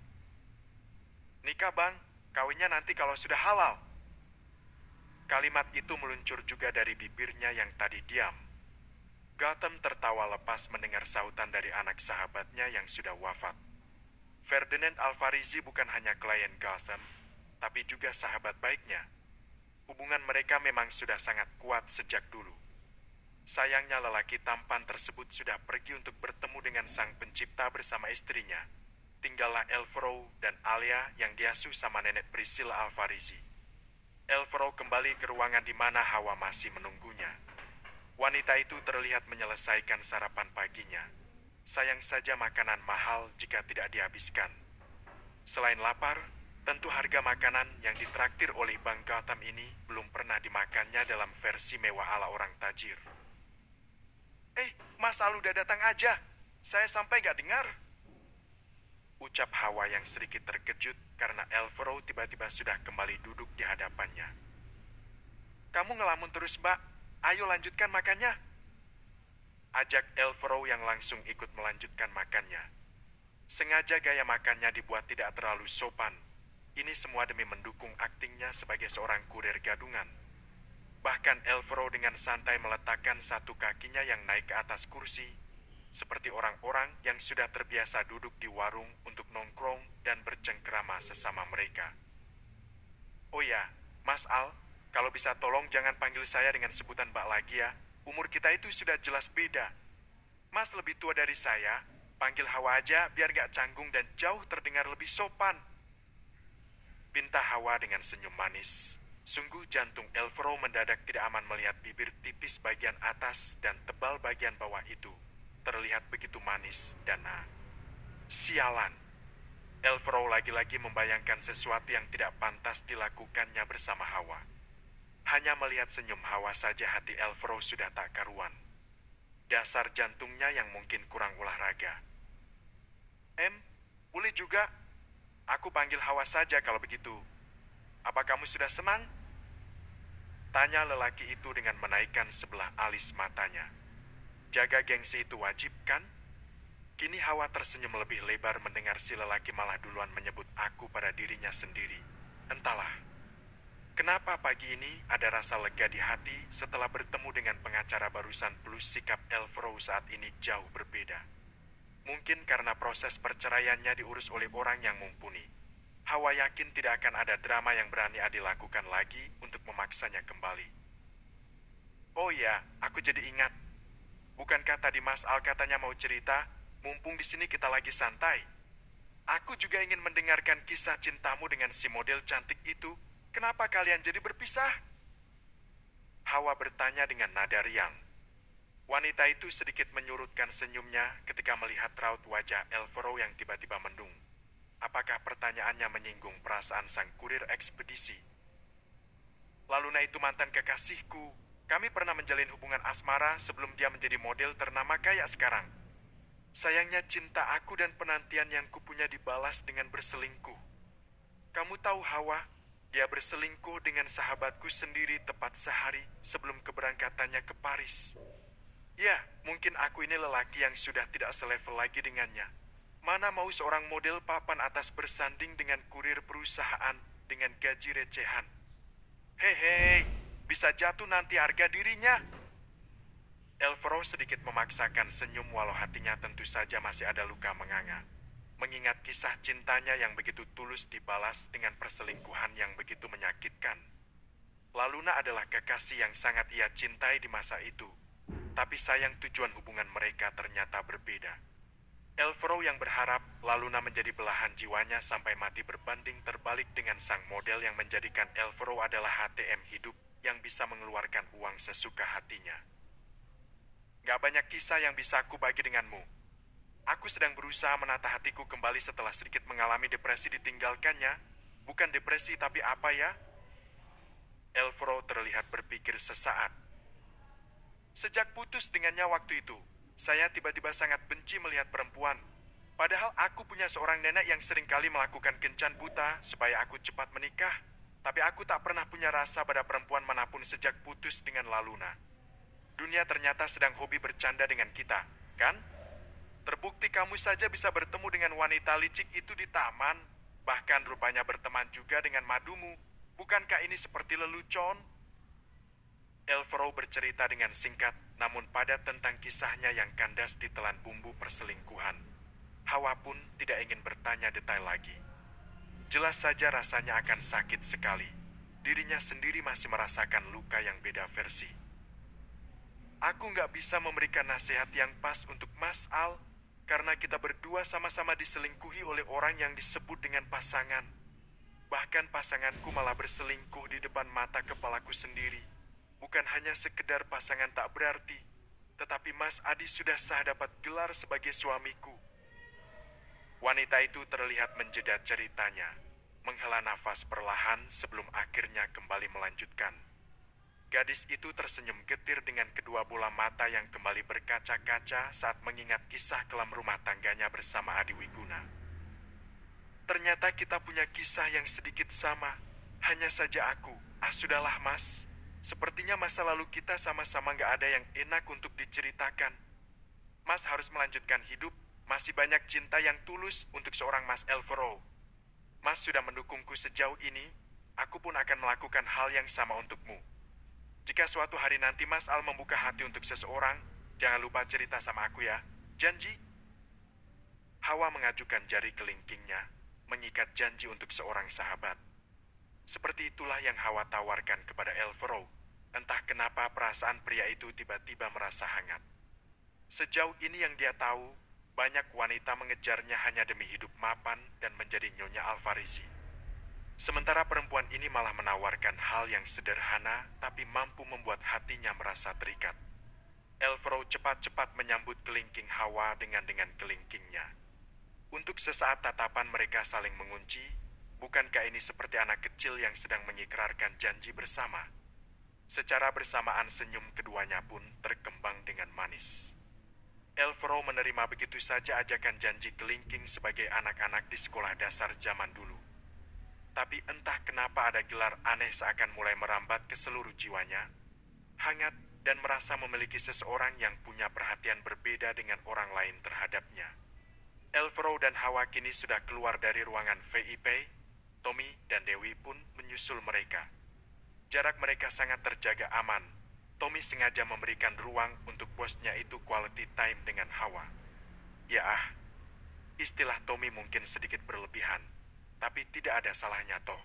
Speaker 1: Nikah bang, kawinnya nanti kalau sudah halal. Kalimat itu meluncur juga dari bibirnya yang tadi diam. Gotham tertawa lepas mendengar sautan dari anak sahabatnya yang sudah wafat. Ferdinand Alvarizi bukan hanya klien Gotham, tapi juga sahabat baiknya. Hubungan mereka memang sudah sangat kuat sejak dulu. Sayangnya lelaki tampan tersebut sudah pergi untuk bertemu dengan sang pencipta bersama istrinya. Tinggallah Elfrow dan Alia yang diasuh sama nenek Priscilla Alvarizi. Elfrow kembali ke ruangan di mana Hawa masih menunggunya. Wanita itu terlihat menyelesaikan sarapan paginya. Sayang saja makanan mahal jika tidak dihabiskan. Selain lapar, tentu harga makanan yang ditraktir oleh Bang Gotham ini belum pernah dimakannya dalam versi mewah ala orang tajir. Mas Al udah datang aja. Saya sampai gak dengar. Ucap Hawa yang sedikit terkejut karena Elfrow tiba-tiba sudah kembali duduk di hadapannya. Kamu ngelamun terus, Mbak. Ayo lanjutkan makannya. Ajak Elfrow yang langsung ikut melanjutkan makannya. Sengaja gaya makannya dibuat tidak terlalu sopan. Ini semua demi mendukung aktingnya sebagai seorang kurir gadungan. Bahkan Elfrow dengan santai meletakkan satu kakinya yang naik ke atas kursi, seperti orang-orang yang sudah terbiasa duduk di warung untuk nongkrong dan bercengkrama sesama mereka. Oh ya, Mas Al, kalau bisa tolong jangan panggil saya dengan sebutan Mbak lagi ya. Umur kita itu sudah jelas beda. Mas lebih tua dari saya, panggil Hawa aja biar gak canggung dan jauh terdengar lebih sopan. Pinta Hawa dengan senyum manis. Sungguh jantung Elfrow mendadak tidak aman melihat bibir tipis bagian atas dan tebal bagian bawah itu. Terlihat begitu manis dan sialan. Elfrow lagi-lagi membayangkan sesuatu yang tidak pantas dilakukannya bersama Hawa. Hanya melihat senyum Hawa saja hati Elfrow sudah tak karuan. Dasar jantungnya yang mungkin kurang olahraga. Boleh juga. Aku panggil Hawa saja kalau begitu. Apa kamu sudah senang? Tanya lelaki itu dengan menaikkan sebelah alis matanya. Jaga gengsi itu wajib, kan? Kini Hawa tersenyum lebih lebar mendengar si lelaki malah duluan menyebut aku pada dirinya sendiri. Entahlah. Kenapa pagi ini ada rasa lega di hati setelah bertemu dengan pengacara barusan plus sikap Elfrow saat ini jauh berbeda. Mungkin karena proses perceraiannya diurus oleh orang yang mumpuni. Hawa yakin tidak akan ada drama yang berani Adi lakukan lagi untuk memaksanya kembali. Oh iya, aku jadi ingat. Bukankah tadi Mas Al katanya mau cerita, mumpung di sini kita lagi santai? Aku juga ingin mendengarkan kisah cintamu dengan si model cantik itu. Kenapa kalian jadi berpisah? Hawa bertanya dengan nada riang. Wanita itu sedikit menyurutkan senyumnya ketika melihat raut wajah Elvero yang tiba-tiba mendung. Apakah pertanyaannya menyinggung perasaan sang kurir ekspedisi? Laluna itu mantan kekasihku. Kami pernah menjalin hubungan asmara sebelum dia menjadi model ternama kayak sekarang. Sayangnya cinta aku dan penantian yang kupunya dibalas dengan berselingkuh. Kamu tahu Hawa, dia berselingkuh dengan sahabatku sendiri tepat sehari sebelum keberangkatannya ke Paris. Ya, mungkin aku ini lelaki yang sudah tidak selevel lagi dengannya. Mana mau seorang model papan atas bersanding dengan kurir perusahaan dengan gaji recehan. Hei, bisa jatuh nanti harga dirinya. Elvero sedikit memaksakan senyum walau hatinya tentu saja masih ada luka menganga. Mengingat kisah cintanya yang begitu tulus dibalas dengan perselingkuhan yang begitu menyakitkan. Laluna adalah kekasih yang sangat ia cintai di masa itu. Tapi sayang tujuan hubungan mereka ternyata berbeda. Elvero yang berharap Laluna menjadi belahan jiwanya sampai mati berbanding terbalik dengan sang model yang menjadikan Elvero adalah HTM hidup yang bisa mengeluarkan uang sesuka hatinya. Gak banyak kisah yang bisa aku bagi denganmu. Aku sedang berusaha menata hatiku kembali setelah sedikit mengalami depresi ditinggalkannya. Bukan depresi tapi apa ya? Elvero terlihat berpikir sesaat. Sejak putus dengannya waktu itu, saya tiba-tiba sangat benci melihat perempuan. Padahal aku punya seorang nenek yang seringkali melakukan kencan buta supaya aku cepat menikah. Tapi aku tak pernah punya rasa pada perempuan manapun sejak putus dengan Laluna. Dunia ternyata sedang hobi bercanda dengan kita, kan? Terbukti kamu saja bisa bertemu dengan wanita licik itu di taman. Bahkan rupanya berteman juga dengan madumu. Bukankah ini seperti lelucon? Elvero bercerita dengan singkat, namun padat tentang kisahnya yang kandas ditelan bumbu perselingkuhan. Hawa pun tidak ingin bertanya detail lagi. Jelas saja rasanya akan sakit sekali. Dirinya sendiri masih merasakan luka yang beda versi. Aku nggak bisa memberikan nasihat yang pas untuk Mas Al, karena kita berdua sama-sama diselingkuhi oleh orang yang disebut dengan pasangan. Bahkan pasanganku malah berselingkuh di depan mata kepalaku sendiri. Bukan hanya sekedar pasangan tak berarti, tetapi Mas Adi sudah sah dapat gelar sebagai suamiku. Wanita itu terlihat menjeda ceritanya, menghela nafas perlahan sebelum akhirnya kembali melanjutkan. Gadis itu tersenyum getir dengan kedua bola mata yang kembali berkaca-kaca saat mengingat kisah kelam rumah tangganya bersama Adi Wiguna. Ternyata kita punya kisah yang sedikit sama, hanya saja aku, sudahlah Mas. Sepertinya masa lalu kita sama-sama gak ada yang enak untuk diceritakan. Mas harus melanjutkan hidup, masih banyak cinta yang tulus untuk seorang Mas Elvero. Mas sudah mendukungku sejauh ini, aku pun akan melakukan hal yang sama untukmu. Jika suatu hari nanti Mas Al membuka hati untuk seseorang, jangan lupa cerita sama aku ya. Janji? Hawa mengajukan jari kelingkingnya, mengikat janji untuk seorang sahabat. Seperti itulah yang Hawa tawarkan kepada Elvero. Entah kenapa perasaan pria itu tiba-tiba merasa hangat. Sejauh ini yang dia tahu, banyak wanita mengejarnya hanya demi hidup mapan dan menjadi Nyonya Alfarisi. Sementara perempuan ini malah menawarkan hal yang sederhana tapi mampu membuat hatinya merasa terikat. Elvero cepat-cepat menyambut kelingking Hawa dengan kelingkingnya. Untuk sesaat tatapan mereka saling mengunci. Bukankah ini seperti anak kecil yang sedang mengikrarkan janji bersama? Secara bersamaan senyum keduanya pun terkembang dengan manis. Elvero menerima begitu saja ajakan janji kelingking sebagai anak-anak di sekolah dasar zaman dulu. Tapi entah kenapa ada gelar aneh seakan mulai merambat ke seluruh jiwanya. Hangat dan merasa memiliki seseorang yang punya perhatian berbeda dengan orang lain terhadapnya. Elvero dan Hawa kini sudah keluar dari ruangan VIP. Tommy dan Dewi pun menyusul mereka. Jarak mereka sangat terjaga aman. Tommy sengaja memberikan ruang untuk bosnya itu quality time dengan Hawa. Ya istilah Tommy mungkin sedikit berlebihan. tapi tidak ada salahnya toh.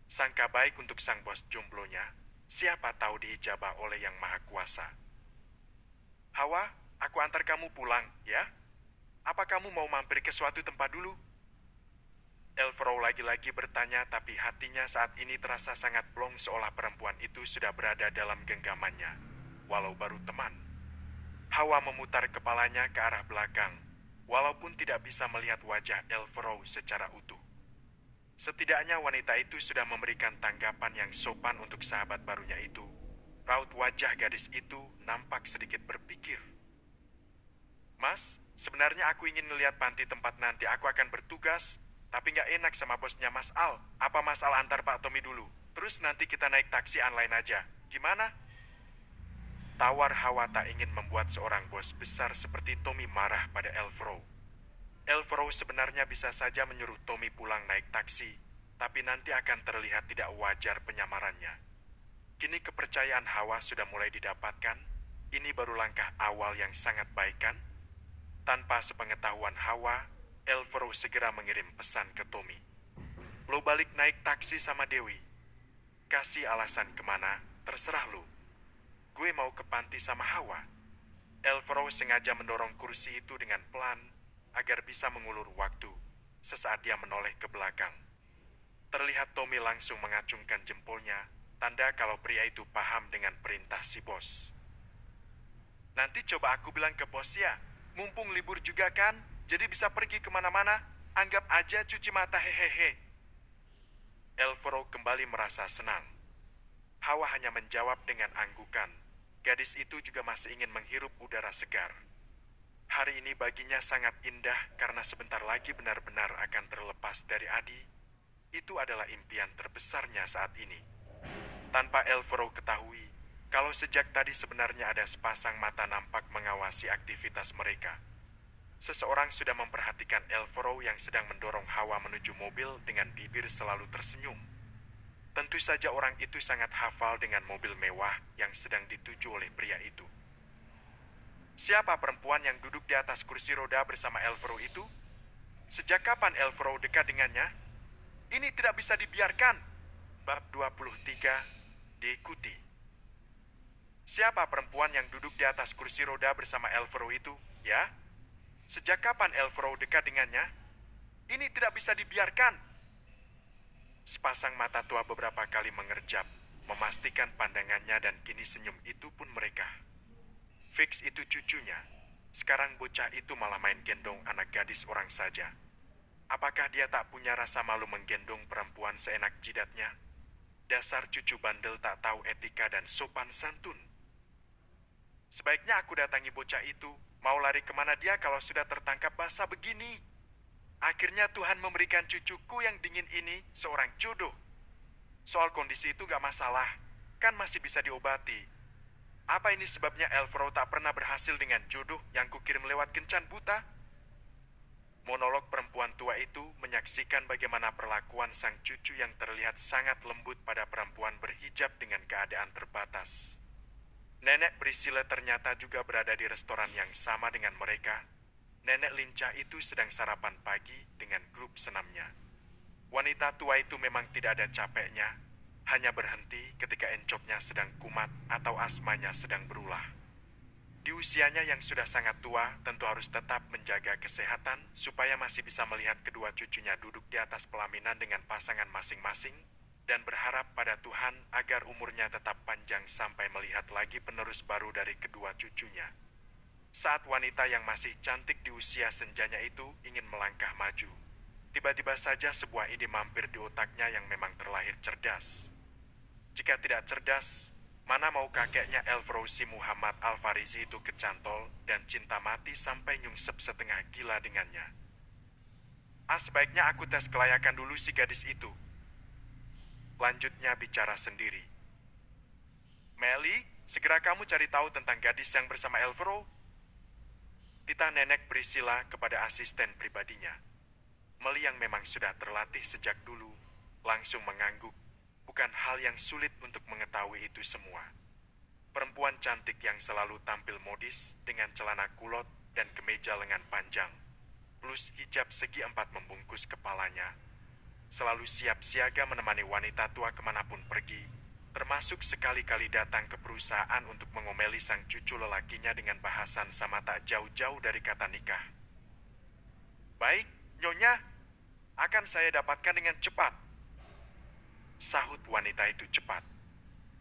Speaker 1: Sangka baik untuk sang bos jomblonya, siapa tahu diijabah oleh Yang Maha Kuasa. Hawa, aku antar kamu pulang, ya? Apa kamu mau mampir ke suatu tempat dulu? Elfrow lagi-lagi bertanya, tapi hatinya saat ini terasa sangat plong seolah perempuan itu sudah berada dalam genggamannya, walau baru teman. Hawa memutar kepalanya ke arah belakang, walaupun tidak bisa melihat wajah Elfrow secara utuh. Setidaknya wanita itu sudah memberikan tanggapan yang sopan untuk sahabat barunya itu. Raut wajah gadis itu nampak sedikit berpikir. Mas, sebenarnya aku ingin ngelihat panti tempat nanti aku akan bertugas. Tapi nggak enak sama bosnya Mas Al. Apa Mas Al antar Pak Tommy dulu? Terus nanti kita naik taksi online aja. Gimana? Tawar Hawa tak ingin membuat seorang bos besar seperti Tommy marah pada Elfrow. Elfrow sebenarnya bisa saja menyuruh Tommy pulang naik taksi, tapi nanti akan terlihat tidak wajar penyamarannya. Kini kepercayaan Hawa sudah mulai didapatkan. Ini baru langkah awal yang sangat baik kan? Tanpa sepengetahuan Hawa, Elfrow segera mengirim pesan ke Tommy. Lo balik naik taksi sama Dewi. Kasih alasan kemana, terserah lo. Gue mau ke panti sama Hawa. Elfrow sengaja mendorong kursi itu dengan pelan, agar bisa mengulur waktu, sesaat dia menoleh ke belakang. Terlihat Tommy langsung mengacungkan jempolnya, tanda kalau pria itu paham dengan perintah si bos. Nanti coba aku bilang ke bos ya, mumpung libur juga kan, jadi bisa pergi kemana-mana, anggap aja cuci mata hehehe. Elfrow kembali merasa senang. Hawa hanya menjawab dengan anggukan. Gadis itu juga masih ingin menghirup udara segar. Hari ini baginya sangat indah karena sebentar lagi benar-benar akan terlepas dari Adi. Itu adalah impian terbesarnya saat ini. Tanpa Elfrow ketahui, kalau sejak tadi sebenarnya ada sepasang mata nampak mengawasi aktivitas mereka. Seseorang sudah memperhatikan Elfrow yang sedang mendorong Hawa menuju mobil dengan bibir selalu tersenyum. Tentu saja orang itu sangat hafal dengan mobil mewah yang sedang dituju oleh pria itu. Siapa perempuan yang duduk di atas kursi roda bersama Elfrow itu? Sejak kapan Elfrow dekat dengannya? Ini tidak bisa dibiarkan. Bab 23 diikuti. Siapa perempuan yang duduk di atas kursi roda bersama Elfrow itu? Ya? Sejak kapan Elfrow dekat dengannya? Ini tidak bisa dibiarkan. Sepasang mata tua beberapa kali mengerjap, memastikan pandangannya dan kini senyum itu pun mereka. Fix itu cucunya. Sekarang bocah itu malah main gendong anak gadis orang saja. Apakah dia tak punya rasa malu menggendong perempuan seenak jidatnya? Dasar cucu bandel tak tahu etika dan sopan santun. Sebaiknya aku datangi bocah itu. Mau lari kemana dia kalau sudah tertangkap basah begini? Akhirnya Tuhan memberikan cucuku yang dingin ini seorang jodoh. Soal kondisi itu gak masalah, kan masih bisa diobati. Apa ini sebabnya Elfrow tak pernah berhasil dengan jodoh yang kukirim lewat kencan buta? Monolog perempuan tua itu menyaksikan bagaimana perlakuan sang cucu yang terlihat sangat lembut pada perempuan berhijab dengan keadaan terbatas. Nenek Priscilla ternyata juga berada di restoran yang sama dengan mereka. Nenek lincah itu sedang sarapan pagi dengan grup senamnya. Wanita tua itu memang tidak ada capeknya, hanya berhenti ketika encoknya sedang kumat atau asmanya sedang berulah. Di usianya yang sudah sangat tua, tentu harus tetap menjaga kesehatan supaya masih bisa melihat kedua cucunya duduk di atas pelaminan dengan pasangan masing-masing, dan berharap pada Tuhan agar umurnya tetap panjang sampai melihat lagi penerus baru dari kedua cucunya. Saat wanita yang masih cantik di usia senjanya itu ingin melangkah maju, tiba-tiba saja sebuah ide mampir di otaknya yang memang terlahir cerdas. Jika tidak cerdas, mana mau kakeknya Elfrow si Muhammad Al-Farizi itu kecantol dan cinta mati sampai nyungsep setengah gila dengannya. Sebaiknya aku tes kelayakan dulu si gadis itu. Lanjutnya bicara sendiri. Melly, segera kamu cari tahu tentang gadis yang bersama Elfrow. Titah nenek Priscilla kepada asisten pribadinya. Melly yang memang sudah terlatih sejak dulu, langsung mengangguk. Bukan hal yang sulit untuk mengetahui itu semua. Perempuan cantik yang selalu tampil modis dengan celana kulot dan kemeja lengan panjang, plus hijab segi 4 membungkus kepalanya, selalu siap siaga menemani wanita tua kemanapun pergi, termasuk sekali-kali datang ke perusahaan untuk mengomeli sang cucu lelakinya dengan bahasan sama tak jauh-jauh dari kata nikah. Baik, Nyonya, akan saya dapatkan dengan cepat, sahut wanita itu cepat.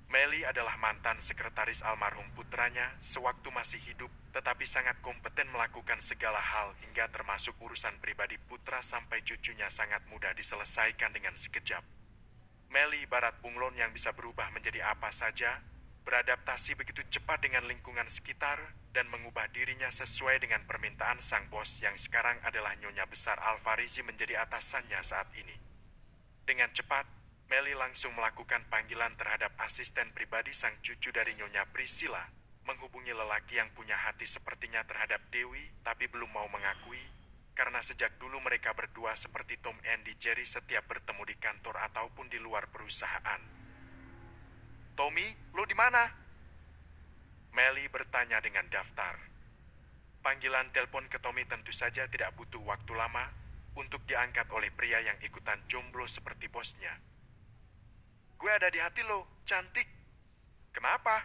Speaker 1: Meli adalah mantan sekretaris almarhum putranya sewaktu masih hidup, tetapi sangat kompeten melakukan segala hal hingga termasuk urusan pribadi putra sampai cucunya sangat mudah diselesaikan dengan sekejap. Meli ibarat bunglon yang bisa berubah menjadi apa saja, beradaptasi begitu cepat dengan lingkungan sekitar, dan mengubah dirinya sesuai dengan permintaan sang bos yang sekarang adalah Nyonya Besar Alfarizi menjadi atasannya saat ini. Dengan cepat, Meli langsung melakukan panggilan terhadap asisten pribadi sang cucu dari Nyonya Priscilla, menghubungi lelaki yang punya hati sepertinya terhadap Dewi, tapi belum mau mengakui, karena sejak dulu mereka berdua seperti Tom and Jerry setiap bertemu di kantor ataupun di luar perusahaan. Tommy, lo di mana? Meli bertanya dengan daftar. Panggilan telepon ke Tommy tentu saja tidak butuh waktu lama untuk diangkat oleh pria yang ikutan jomblo seperti bosnya. Gue ada di hati lo, cantik. Kenapa?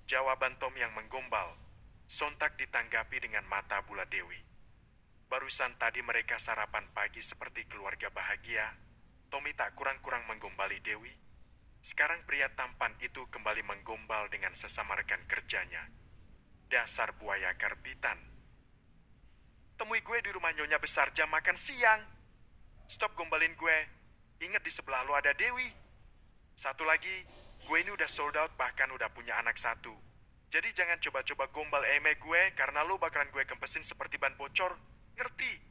Speaker 1: Jawaban Tom yang menggombal, sontak ditanggapi dengan mata bulat Dewi. Barusan tadi mereka sarapan pagi seperti keluarga bahagia. Tommy tak kurang-kurang menggombali Dewi. Sekarang pria tampan itu kembali menggombal dengan sesama rekan kerjanya. Dasar buaya karbitan. Temui gue di rumah Nyonya Besar jam makan siang. Stop gombalin gue. Ingat di sebelah lo ada Dewi. Satu lagi, gue ini udah sold out bahkan udah punya anak satu. Jadi jangan coba-coba gombal eme gue karena lo bakalan gue kempesin seperti ban bocor. Ngerti?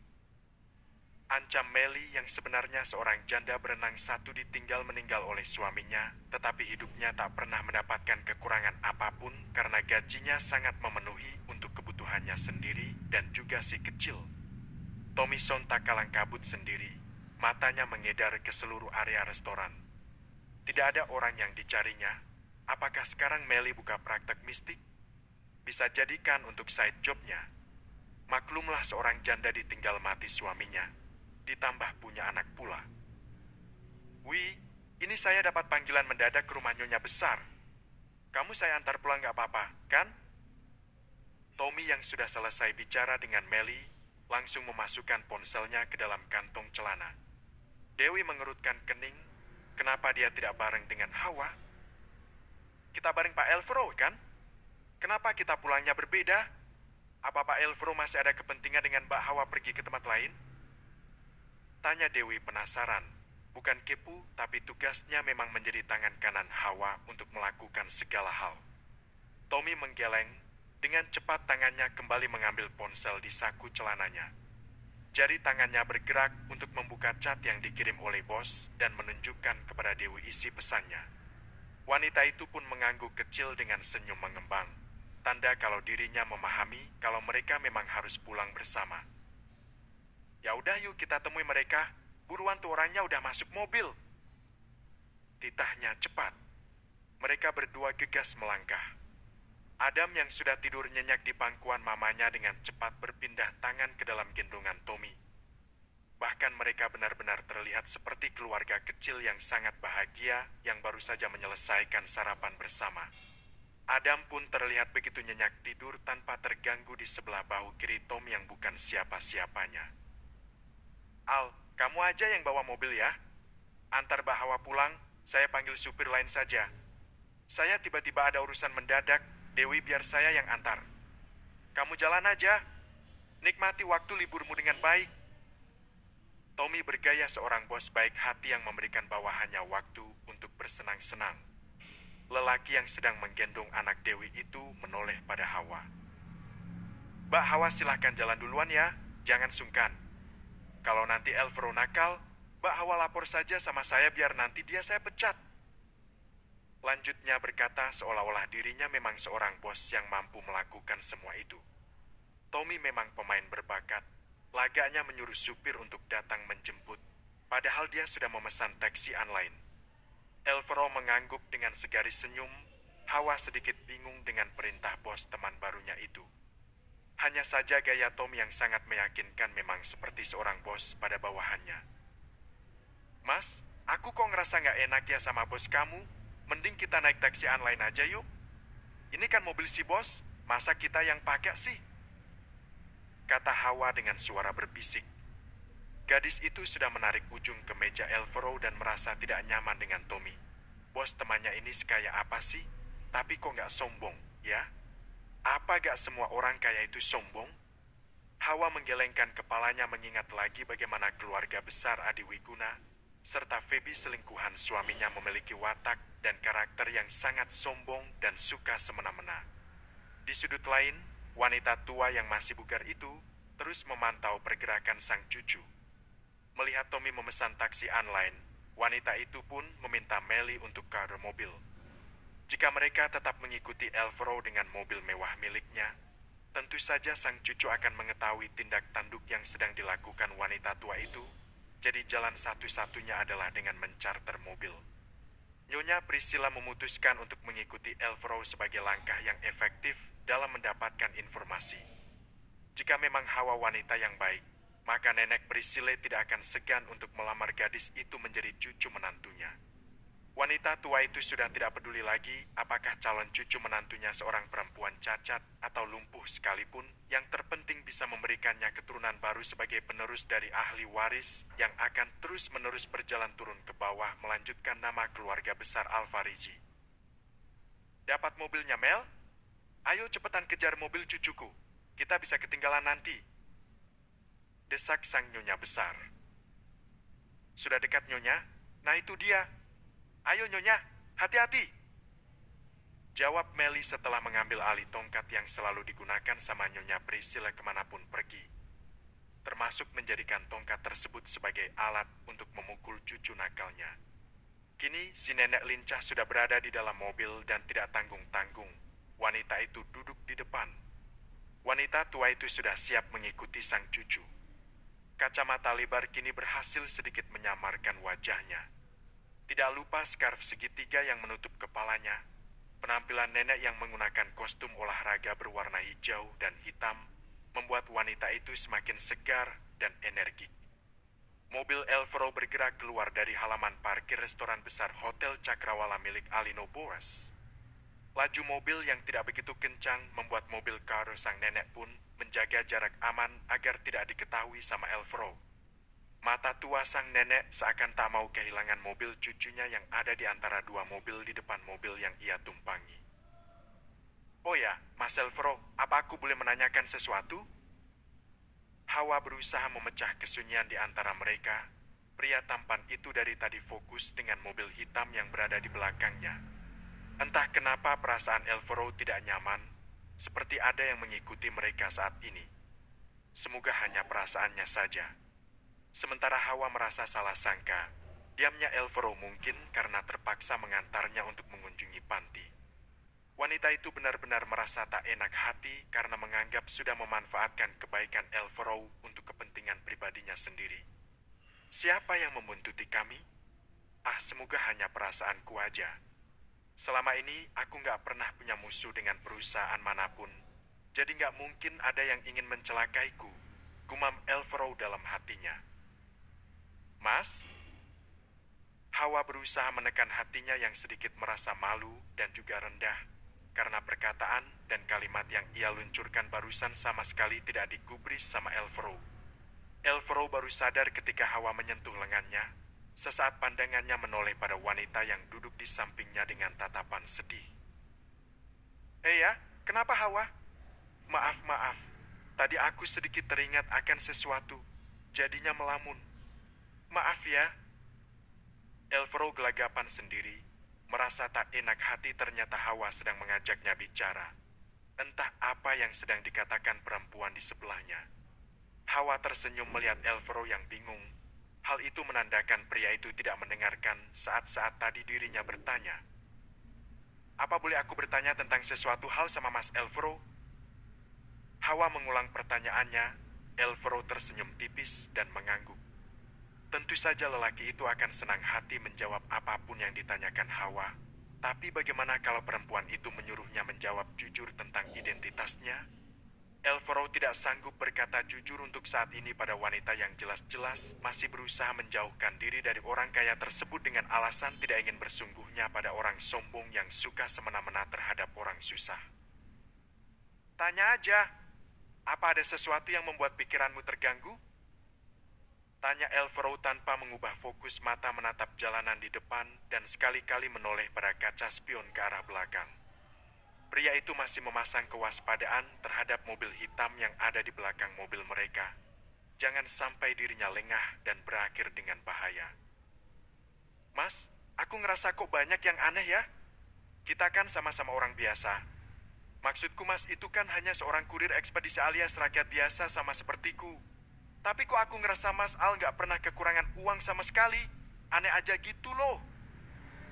Speaker 1: Ancam Meli yang sebenarnya seorang janda berenang satu ditinggal meninggal oleh suaminya, tetapi hidupnya tak pernah mendapatkan kekurangan apapun karena gajinya sangat memenuhi untuk kebutuhannya sendiri dan juga si kecil. Tommy sontak kalang kabut sendiri. Matanya mengedar ke seluruh area restoran. Tidak ada orang yang dicarinya. Apakah sekarang Meli buka praktek mistik? Bisa jadikan untuk side jobnya. Maklumlah seorang janda ditinggal mati suaminya. Ditambah punya anak pula. Wih, ini saya dapat panggilan mendadak ke rumah Nyonya Besar. Kamu saya antar pulang gak apa-apa, kan? Tommy yang sudah selesai bicara dengan Meli langsung memasukkan ponselnya ke dalam kantong celana. Dewi mengerutkan kening, kenapa dia tidak bareng dengan Hawa? Kita bareng Pak Elfro, kan? Kenapa kita pulangnya berbeda? Apa Pak Elfro masih ada kepentingan dengan Mbak Hawa pergi ke tempat lain? Tanya Dewi penasaran. Bukan kepo, tapi tugasnya memang menjadi tangan kanan Hawa untuk melakukan segala hal. Tommy menggeleng, dengan cepat tangannya kembali mengambil ponsel di saku celananya. Jari tangannya bergerak untuk membuka cat yang dikirim oleh bos dan menunjukkan kepada Dewi isi pesannya. Wanita itu pun mengangguk kecil dengan senyum mengembang. Tanda kalau dirinya memahami kalau mereka memang harus pulang bersama. Ya udah yuk kita temui mereka. Buruan tuh orangnya udah masuk mobil. Titahnya cepat. Mereka berdua gegas melangkah. Adam yang sudah tidur nyenyak di pangkuan mamanya dengan cepat berpindah tangan ke dalam gendongan Tommy. Bahkan mereka benar-benar terlihat seperti keluarga kecil yang sangat bahagia yang baru saja menyelesaikan sarapan bersama. Adam pun terlihat begitu nyenyak tidur tanpa terganggu di sebelah bahu kiri Tom yang bukan siapa-siapanya. Al, kamu aja yang bawa mobil ya. Antar Mbak Hawa pulang, saya panggil supir lain saja. Saya tiba-tiba ada urusan mendadak, Dewi biar saya yang antar. Kamu jalan aja. Nikmati waktu liburmu dengan baik. Tommy bergaya seorang bos baik hati yang memberikan bawahannya waktu untuk bersenang-senang. Lelaki yang sedang menggendong anak Dewi itu menoleh pada Hawa. Mbak Hawa silahkan jalan duluan ya, jangan sungkan. Kalau nanti Elfro nakal, Mbak Hawa lapor saja sama saya biar nanti dia saya pecat. Lanjutnya berkata seolah-olah dirinya memang seorang bos yang mampu melakukan semua itu. Tommy memang pemain berbakat. Lagaknya menyuruh supir untuk datang menjemput, padahal dia sudah memesan taksi online. Elfro mengangguk dengan segaris senyum. Hawa sedikit bingung dengan perintah bos teman barunya itu. Hanya saja gaya Tom yang sangat meyakinkan memang seperti seorang bos pada bawahannya. Mas, aku kok ngerasa nggak enak ya sama bos kamu. Mending kita naik taksi online aja yuk. Ini kan mobil si bos, masa kita yang pakai sih? Kata Hawa dengan suara berbisik. Gadis itu sudah menarik ujung ke meja Elvero dan merasa tidak nyaman dengan Tommy. Bos temannya ini sekaya apa sih? Tapi kok nggak sombong, ya? Apa gak semua orang kaya itu sombong? Hawa menggelengkan kepalanya mengingat lagi bagaimana keluarga besar Adi Wiguna, serta Feby selingkuhan suaminya memiliki watak dan karakter yang sangat sombong dan suka semena-mena. Di sudut lain, wanita tua yang masih bugar itu terus memantau pergerakan sang cucu. Melihat Tommy memesan taksi online, wanita itu pun meminta Melly untuk kado mobil. Jika mereka tetap mengikuti Elvero dengan mobil mewah miliknya, tentu saja sang cucu akan mengetahui tindak tanduk yang sedang dilakukan wanita tua itu, jadi jalan satu-satunya adalah dengan mencarter mobil. Nyonya Priscilla memutuskan untuk mengikuti Elvero sebagai langkah yang efektif dalam mendapatkan informasi. Jika memang Hawa wanita yang baik, maka nenek Priscilla tidak akan segan untuk melamar gadis itu menjadi cucu menantunya. Wanita tua itu sudah tidak peduli lagi apakah calon cucu menantunya seorang perempuan cacat atau lumpuh sekalipun, yang terpenting bisa memberikannya keturunan baru sebagai penerus dari ahli waris yang akan terus-menerus berjalan turun ke bawah melanjutkan nama keluarga besar Alfariji. Dapat mobilnya, Mel? Ayo cepetan kejar mobil cucuku. Kita bisa ketinggalan nanti. Desak sang nyonya besar. Sudah dekat, Nyonya? Nah itu dia. Ayo Nyonya, hati-hati. Jawab Melly setelah mengambil alih tongkat yang selalu digunakan sama Nyonya Priscilla kemanapun pergi. Termasuk menjadikan tongkat tersebut sebagai alat untuk memukul cucu nakalnya. Kini si nenek lincah sudah berada di dalam mobil dan tidak tanggung-tanggung. Wanita itu duduk di depan. Wanita tua itu sudah siap mengikuti sang cucu. Kacamata lebar kini berhasil sedikit menyamarkan wajahnya. Tidak lupa skarf segitiga yang menutup kepalanya. Penampilan nenek yang menggunakan kostum olahraga berwarna hijau dan hitam membuat wanita itu semakin segar dan energik. Mobil Elvero bergerak keluar dari halaman parkir restoran besar Hotel Cakrawala milik Alino Boas. Laju mobil yang tidak begitu kencang membuat mobil karo sang nenek pun menjaga jarak aman agar tidak diketahui sama Elvero. Mata tua sang nenek seakan tak mau kehilangan mobil cucunya yang ada di antara dua mobil di depan mobil yang ia tumpangi. Oh ya, Mas Elvero, apa aku boleh menanyakan sesuatu? Hawa berusaha memecah kesunyian di antara mereka. Pria tampan itu dari tadi fokus dengan mobil hitam yang berada di belakangnya. Entah kenapa perasaan Elvero tidak nyaman, seperti ada yang mengikuti mereka saat ini. Semoga hanya perasaannya saja. Sementara Hawa merasa salah sangka, diamnya Elvero mungkin karena terpaksa mengantarnya untuk mengunjungi panti. Wanita itu benar-benar merasa tak enak hati karena menganggap sudah memanfaatkan kebaikan Elvero untuk kepentingan pribadinya sendiri. Siapa yang membuntuti kami? Semoga hanya perasaanku aja. Selama ini aku nggak pernah punya musuh dengan perusahaan manapun, jadi nggak mungkin ada yang ingin mencelakaiku, gumam Elvero dalam hatinya. Mas? Hawa berusaha menekan hatinya yang sedikit merasa malu dan juga rendah, karena perkataan dan kalimat yang ia luncurkan barusan sama sekali tidak digubris sama Elvero. Elvero baru sadar ketika Hawa menyentuh lengannya, sesaat pandangannya menoleh pada wanita yang duduk di sampingnya dengan tatapan sedih. Ya, kenapa Hawa? Maaf, tadi aku sedikit teringat akan sesuatu, jadinya melamun. Maaf ya. Elvero gelagapan sendiri, merasa tak enak hati ternyata Hawa sedang mengajaknya bicara. Entah apa yang sedang dikatakan perempuan di sebelahnya. Hawa tersenyum melihat Elvero yang bingung. Hal itu menandakan pria itu tidak mendengarkan saat-saat tadi dirinya bertanya. Apa boleh aku bertanya tentang sesuatu hal sama Mas Elvero? Hawa mengulang pertanyaannya. Elvero tersenyum tipis dan mengangguk. Tentu saja lelaki itu akan senang hati menjawab apapun yang ditanyakan Hawa. Tapi bagaimana kalau perempuan itu menyuruhnya menjawab jujur tentang identitasnya? Elvero tidak sanggup berkata jujur untuk saat ini pada wanita yang jelas-jelas masih berusaha menjauhkan diri dari orang kaya tersebut dengan alasan tidak ingin bersungguhnya pada orang sombong yang suka semena-mena terhadap orang susah. Tanya aja, apa ada sesuatu yang membuat pikiranmu terganggu? Tanya Elvero tanpa mengubah fokus mata menatap jalanan di depan dan sekali-kali menoleh pada kaca spion ke arah belakang. Pria itu masih memasang kewaspadaan terhadap mobil hitam yang ada di belakang mobil mereka. Jangan sampai dirinya lengah dan berakhir dengan bahaya. Mas, aku ngerasa kok banyak yang aneh ya? Kita kan sama-sama orang biasa. Maksudku mas, itu kan hanya seorang kurir ekspedisi alias rakyat biasa sama sepertiku. Tapi kok aku ngerasa Mas Al nggak pernah kekurangan uang sama sekali. Aneh aja gitu loh.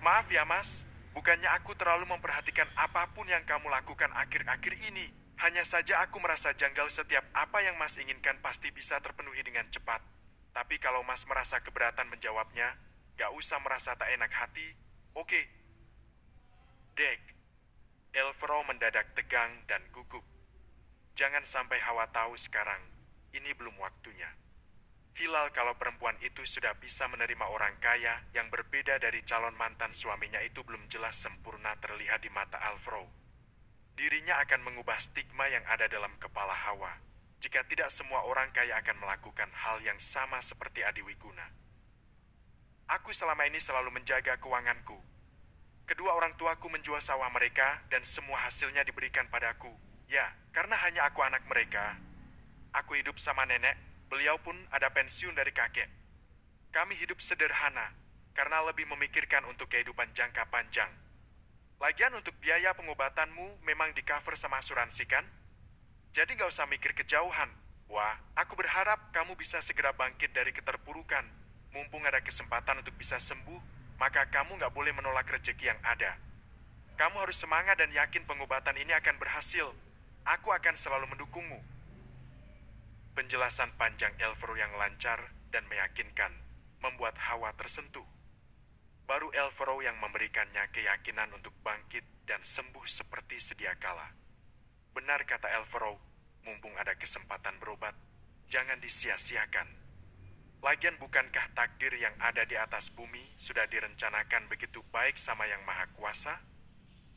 Speaker 1: Maaf ya mas, bukannya aku terlalu memperhatikan apapun yang kamu lakukan akhir-akhir ini. Hanya saja aku merasa janggal setiap apa yang mas inginkan pasti bisa terpenuhi dengan cepat. Tapi kalau mas merasa keberatan menjawabnya, gak usah merasa tak enak hati. Oke. Dek. Elvero mendadak tegang dan gugup. Jangan sampai Hawa tahu sekarang. Ini belum waktunya. Hilal kalau perempuan itu sudah bisa menerima orang kaya yang berbeda dari calon mantan suaminya itu belum jelas sempurna terlihat di mata Elvero. Dirinya akan mengubah stigma yang ada dalam kepala Hawa. Jika tidak semua orang kaya akan melakukan hal yang sama seperti Adi Wiguna. Aku selama ini selalu menjaga keuanganku. Kedua orang tuaku menjual sawah mereka dan semua hasilnya diberikan padaku. Ya, karena hanya aku anak mereka. Aku hidup sama nenek. Beliau pun ada pensiun dari kakek. Kami hidup sederhana, karena lebih memikirkan untuk kehidupan jangka panjang. Lagian untuk biaya pengobatanmu memang di-cover sama asuransi kan? Jadi gak usah mikir kejauhan. Wah, aku berharap kamu bisa segera bangkit dari keterpurukan. Mumpung ada kesempatan untuk bisa sembuh, maka kamu gak boleh menolak rezeki yang ada. Kamu harus semangat dan yakin pengobatan ini akan berhasil. Aku akan selalu mendukungmu. Penjelasan panjang Elvero yang lancar dan meyakinkan membuat Hawa tersentuh. Baru Elvero yang memberikannya keyakinan untuk bangkit dan sembuh seperti sedia kala. Benar kata Elvero, mumpung ada kesempatan berobat, jangan disia-siakan. Lagian bukankah takdir yang ada di atas bumi sudah direncanakan begitu baik sama Yang Maha Kuasa?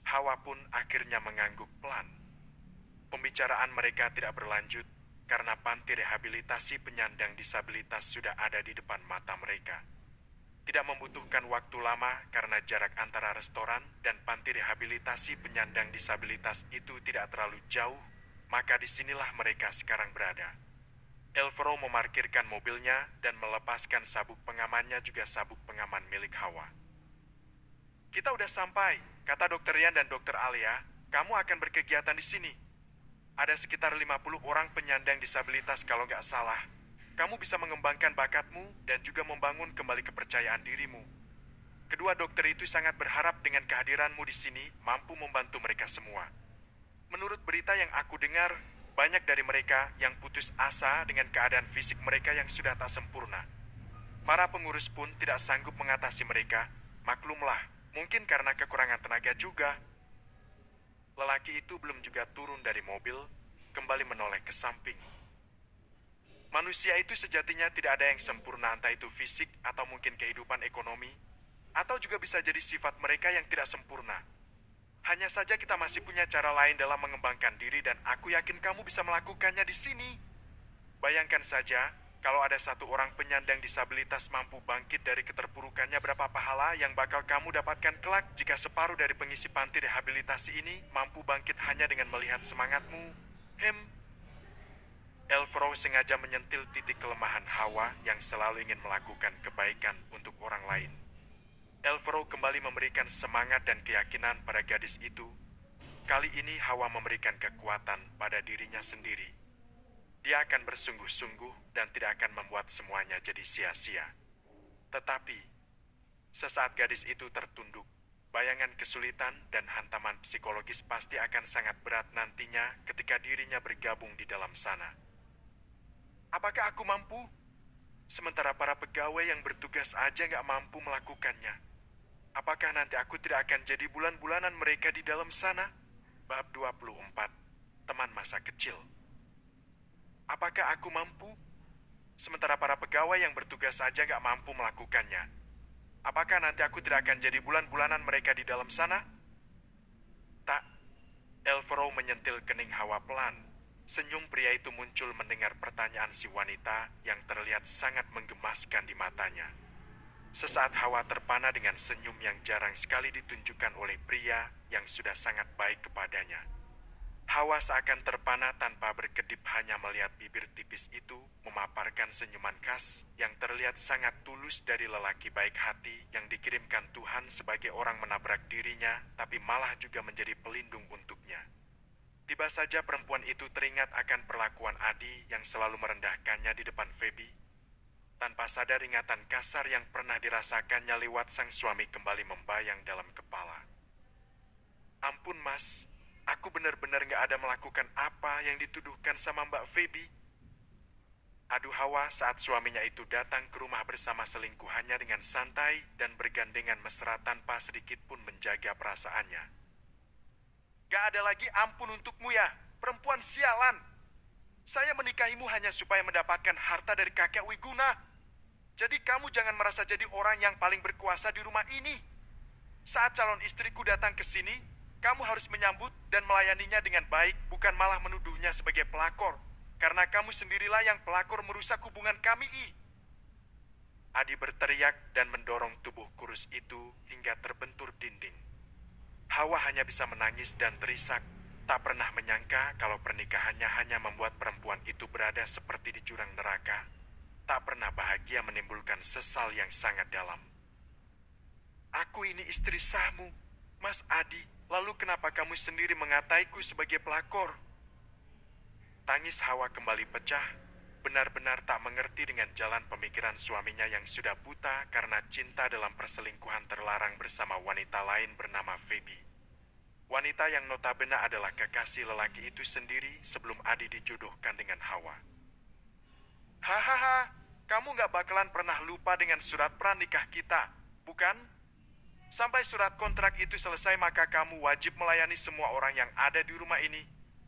Speaker 1: Hawa pun akhirnya mengangguk pelan. Pembicaraan mereka tidak berlanjut, karena panti rehabilitasi penyandang disabilitas sudah ada di depan mata mereka. Tidak membutuhkan waktu lama karena jarak antara restoran dan panti rehabilitasi penyandang disabilitas itu tidak terlalu jauh, maka disinilah mereka sekarang berada. Elvero memarkirkan mobilnya dan melepaskan sabuk pengamannya juga sabuk pengaman milik Hawa. Kita udah sampai, kata Dr. Rian dan Dr. Alia, kamu akan berkegiatan di sini. Ada sekitar 50 orang penyandang disabilitas kalau nggak salah. Kamu bisa mengembangkan bakatmu dan juga membangun kembali kepercayaan dirimu. Kedua dokter itu sangat berharap dengan kehadiranmu di sini mampu membantu mereka semua. Menurut berita yang aku dengar, banyak dari mereka yang putus asa dengan keadaan fisik mereka yang sudah tak sempurna. Para pengurus pun tidak sanggup mengatasi mereka. Maklumlah, mungkin karena kekurangan tenaga juga. Lelaki itu belum juga turun dari mobil, kembali menoleh ke samping. Manusia itu sejatinya tidak ada yang sempurna, entah itu fisik atau mungkin kehidupan ekonomi, atau juga bisa jadi sifat mereka yang tidak sempurna. Hanya saja kita masih punya cara lain dalam mengembangkan diri dan aku yakin kamu bisa melakukannya di sini. Bayangkan saja, kalau ada satu orang penyandang disabilitas mampu bangkit dari keterpurukannya, berapa pahala yang bakal kamu dapatkan kelak jika separuh dari pengisi panti rehabilitasi ini mampu bangkit hanya dengan melihat semangatmu. Elvero sengaja menyentil titik kelemahan Hawa yang selalu ingin melakukan kebaikan untuk orang lain. Elvero kembali memberikan semangat dan keyakinan pada gadis itu. Kali ini Hawa memberikan kekuatan pada dirinya sendiri. Dia akan bersungguh-sungguh dan tidak akan membuat semuanya jadi sia-sia. Tetapi, sesaat gadis itu tertunduk, bayangan kesulitan dan hantaman psikologis pasti akan sangat berat nantinya ketika dirinya bergabung di dalam sana. Apakah aku mampu? Sementara para pegawai yang bertugas aja nggak mampu melakukannya. Apakah nanti aku tidak akan jadi bulan-bulanan mereka di dalam sana? Bab 24, Teman Masa Kecil. Apakah aku mampu? Sementara para pegawai yang bertugas saja gak mampu melakukannya. Apakah nanti aku tidak akan jadi bulan-bulanan mereka di dalam sana? Tak. Elfro menyentil kening Hawa pelan. Senyum pria itu muncul mendengar pertanyaan si wanita yang terlihat sangat menggemaskan di matanya. Sesaat Hawa terpana dengan senyum yang jarang sekali ditunjukkan oleh pria yang sudah sangat baik kepadanya. Hawa seakan terpana tanpa berkedip hanya melihat bibir tipis itu memaparkan senyuman khas yang terlihat sangat tulus dari lelaki baik hati yang dikirimkan Tuhan sebagai orang menabrak dirinya tapi malah juga menjadi pelindung untuknya. Tiba saja perempuan itu teringat akan perlakuan Adi yang selalu merendahkannya di depan Feby. Tanpa sadar ingatan kasar yang pernah dirasakannya lewat sang suami kembali membayang dalam kepala. Ampun mas, aku benar-benar gak ada melakukan apa yang dituduhkan sama Mbak Feby. Adu Hawa saat suaminya itu datang ke rumah bersama selingkuhannya dengan santai dan bergandengan mesra tanpa sedikit pun menjaga perasaannya. Gak ada lagi ampun untukmu ya, perempuan sialan. Saya menikahimu hanya supaya mendapatkan harta dari kakek Wiguna. Jadi kamu jangan merasa jadi orang yang paling berkuasa di rumah ini. Saat calon istriku datang ke sini, kamu harus menyambut dan melayaninya dengan baik, bukan malah menuduhnya sebagai pelakor. Karena kamu sendirilah yang pelakor merusak hubungan kami. Adi berteriak dan mendorong tubuh kurus itu hingga terbentur dinding. Hawa hanya bisa menangis dan terisak, tak pernah menyangka kalau pernikahannya hanya membuat perempuan itu berada seperti di jurang neraka. Tak pernah bahagia menimbulkan sesal yang sangat dalam. Aku ini istri sahmu, Mas Adi. Lalu kenapa kamu sendiri mengataiku sebagai pelakor? Tangis Hawa kembali pecah, benar-benar tak mengerti dengan jalan pemikiran suaminya yang sudah buta karena cinta dalam perselingkuhan terlarang bersama wanita lain bernama Feby. Wanita yang notabene adalah kekasih lelaki itu sendiri sebelum Adi dijodohkan dengan Hawa. Hahaha, kamu gak bakalan pernah lupa dengan surat pranikah kita, bukan? Sampai surat kontrak itu selesai maka kamu wajib melayani semua orang yang ada di rumah ini,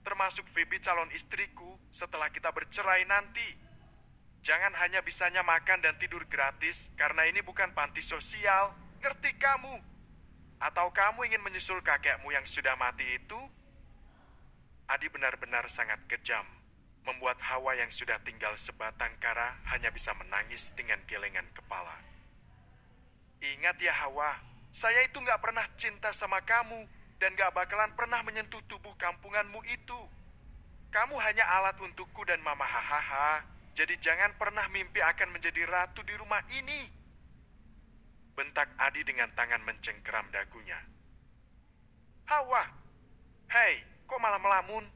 Speaker 1: termasuk Feby calon istriku setelah kita bercerai nanti. Jangan hanya bisanya makan dan tidur gratis karena ini bukan panti sosial, ngerti kamu? Atau kamu ingin menyusul kakekmu yang sudah mati itu? Adi benar-benar sangat kejam, membuat Hawa yang sudah tinggal sebatang kara hanya bisa menangis dengan gelengan kepala. Ingat ya Hawa, saya itu gak pernah cinta sama kamu dan gak bakalan pernah menyentuh tubuh kampunganmu itu. Kamu hanya alat untukku dan mama hahaha, jadi jangan pernah mimpi akan menjadi ratu di rumah ini. Bentak Adi dengan tangan mencengkeram dagunya. Hawa, hei, kok malah melamun?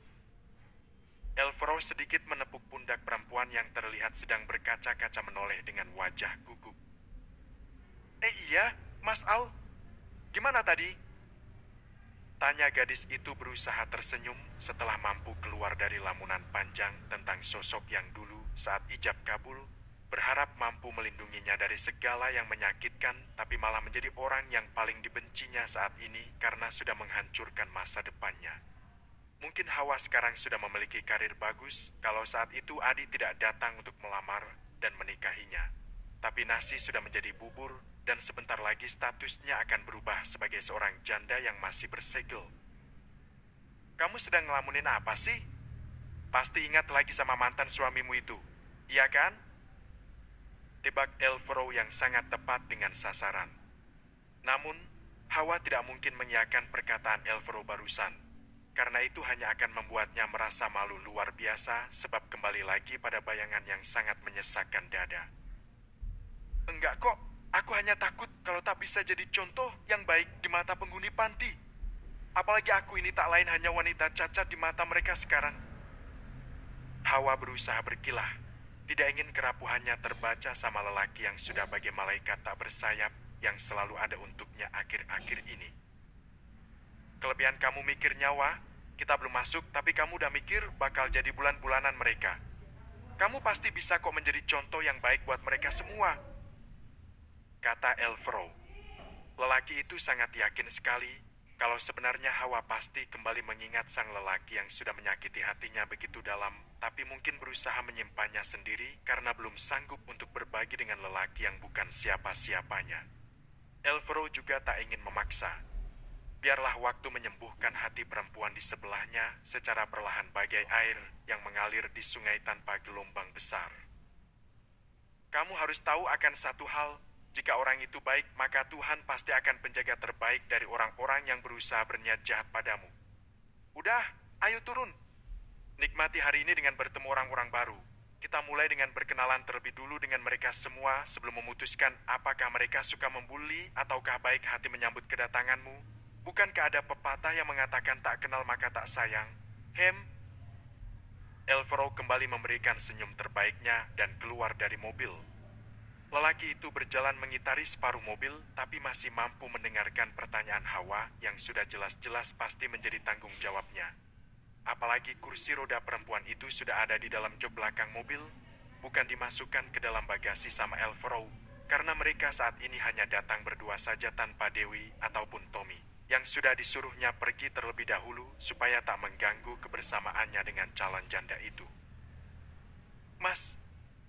Speaker 1: Elfro sedikit menepuk pundak perempuan yang terlihat sedang berkaca-kaca menoleh dengan wajah gugup. Iya, Mas Al. Gimana tadi? Tanya gadis itu berusaha tersenyum setelah mampu keluar dari lamunan panjang tentang sosok yang dulu saat ijab kabul, berharap mampu melindunginya dari segala yang menyakitkan, tapi malah menjadi orang yang paling dibencinya saat ini karena sudah menghancurkan masa depannya. Mungkin Hawa sekarang sudah memiliki karir bagus kalau saat itu Adi tidak datang untuk melamar dan menikahinya. Tapi nasi sudah menjadi bubur dan sebentar lagi statusnya akan berubah sebagai seorang janda yang masih bersegel. Kamu sedang ngelamunin apa sih? Pasti ingat lagi sama mantan suamimu itu, iya kan? Tebak Elfro yang sangat tepat dengan sasaran. Namun, Hawa tidak mungkin mengiyakan perkataan Elfro barusan, karena itu hanya akan membuatnya merasa malu luar biasa sebab kembali lagi pada bayangan yang sangat menyesakkan dada. Enggak kok, aku hanya takut kalau tak bisa jadi contoh yang baik di mata penghuni panti. Apalagi aku ini tak lain hanya wanita cacat di mata mereka sekarang. Hawa berusaha berkilah, tidak ingin kerapuhannya terbaca sama lelaki yang sudah bagai malaikat tak bersayap yang selalu ada untuknya akhir-akhir ini. Kelebihan kamu mikir nyawa, kita belum masuk tapi kamu udah mikir bakal jadi bulan-bulanan mereka. Kamu pasti bisa kok menjadi contoh yang baik buat mereka semua, kata Elfro. Lelaki itu sangat yakin sekali kalau sebenarnya Hawa pasti kembali mengingat sang lelaki yang sudah menyakiti hatinya begitu dalam, tapi mungkin berusaha menyimpannya sendiri karena belum sanggup untuk berbagi dengan lelaki yang bukan siapa-siapanya. Elvero juga tak ingin memaksa. Biarlah waktu menyembuhkan hati perempuan di sebelahnya secara perlahan bagai air yang mengalir di sungai tanpa gelombang besar. Kamu harus tahu akan satu hal, jika orang itu baik, maka Tuhan pasti akan penjaga terbaik dari orang-orang yang berusaha berniat jahat padamu. Udah, ayo turun. Nikmati hari ini dengan bertemu orang-orang baru. Kita mulai dengan berkenalan terlebih dulu dengan mereka semua sebelum memutuskan apakah mereka suka membuli ataukah baik hati menyambut kedatanganmu. Bukankah ada pepatah yang mengatakan tak kenal maka tak sayang? Elvero kembali memberikan senyum terbaiknya dan keluar dari mobil. Lelaki itu berjalan mengitari separuh mobil, tapi masih mampu mendengarkan pertanyaan Hawa yang sudah jelas-jelas pasti menjadi tanggung jawabnya. Apalagi kursi roda perempuan itu sudah ada di dalam jok belakang mobil, bukan dimasukkan ke dalam bagasi sama Elvero, karena mereka saat ini hanya datang berdua saja tanpa Dewi ataupun Tommy, yang sudah disuruhnya pergi terlebih dahulu supaya tak mengganggu kebersamaannya dengan calon janda itu. Mas,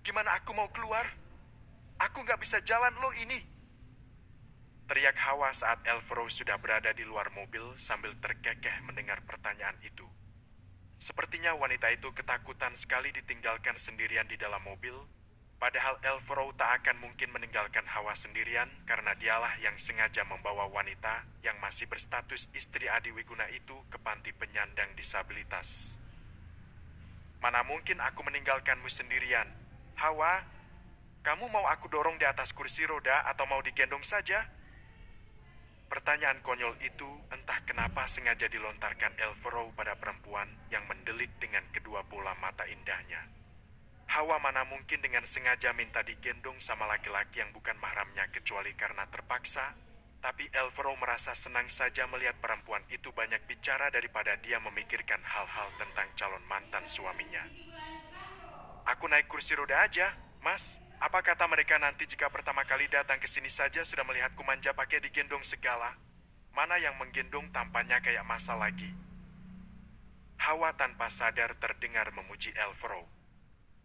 Speaker 1: gimana aku mau keluar? Aku nggak bisa jalan loh ini. Teriak Hawa saat Elvero sudah berada di luar mobil sambil terkekeh mendengar pertanyaan itu. Sepertinya wanita itu ketakutan sekali ditinggalkan sendirian di dalam mobil, padahal Elvero tak akan mungkin meninggalkan Hawa sendirian karena dialah yang sengaja membawa wanita yang masih berstatus istri Adi Wiguna itu ke panti penyandang disabilitas. Mana mungkin aku meninggalkanmu sendirian, Hawa? Kamu mau aku dorong di atas kursi roda atau mau digendong saja? Pertanyaan konyol itu entah kenapa sengaja dilontarkan Elvero pada perempuan yang mendelik dengan kedua bola mata indahnya. Hawa mana mungkin dengan sengaja minta digendong sama laki-laki yang bukan mahramnya kecuali karena terpaksa, tapi Elvero merasa senang saja melihat perempuan itu banyak bicara daripada dia memikirkan hal-hal tentang calon mantan suaminya. Aku naik kursi roda aja, Mas. Apa kata mereka nanti jika pertama kali datang ke sini saja sudah melihatku manja pakai digendong segala? Mana yang menggendong tampaknya kayak masa lagi. Hawa tanpa sadar terdengar memuji Elvero.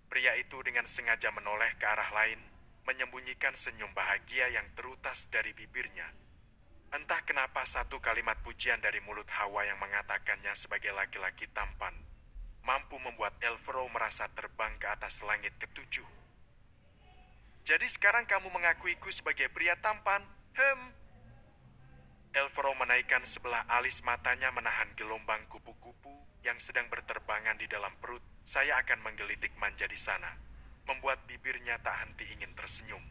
Speaker 1: Pria itu dengan sengaja menoleh ke arah lain, menyembunyikan senyum bahagia yang terutas dari bibirnya. Entah kenapa satu kalimat pujian dari mulut Hawa yang mengatakannya sebagai laki-laki tampan, mampu membuat Elvero merasa terbang ke atas langit ketujuh. Jadi sekarang kamu mengakuiku sebagai pria tampan? Elvero menaikkan sebelah alis matanya menahan gelombang kupu-kupu yang sedang berterbangan di dalam perut. Saya akan menggelitik manja di sana, membuat bibirnya tak henti ingin tersenyum.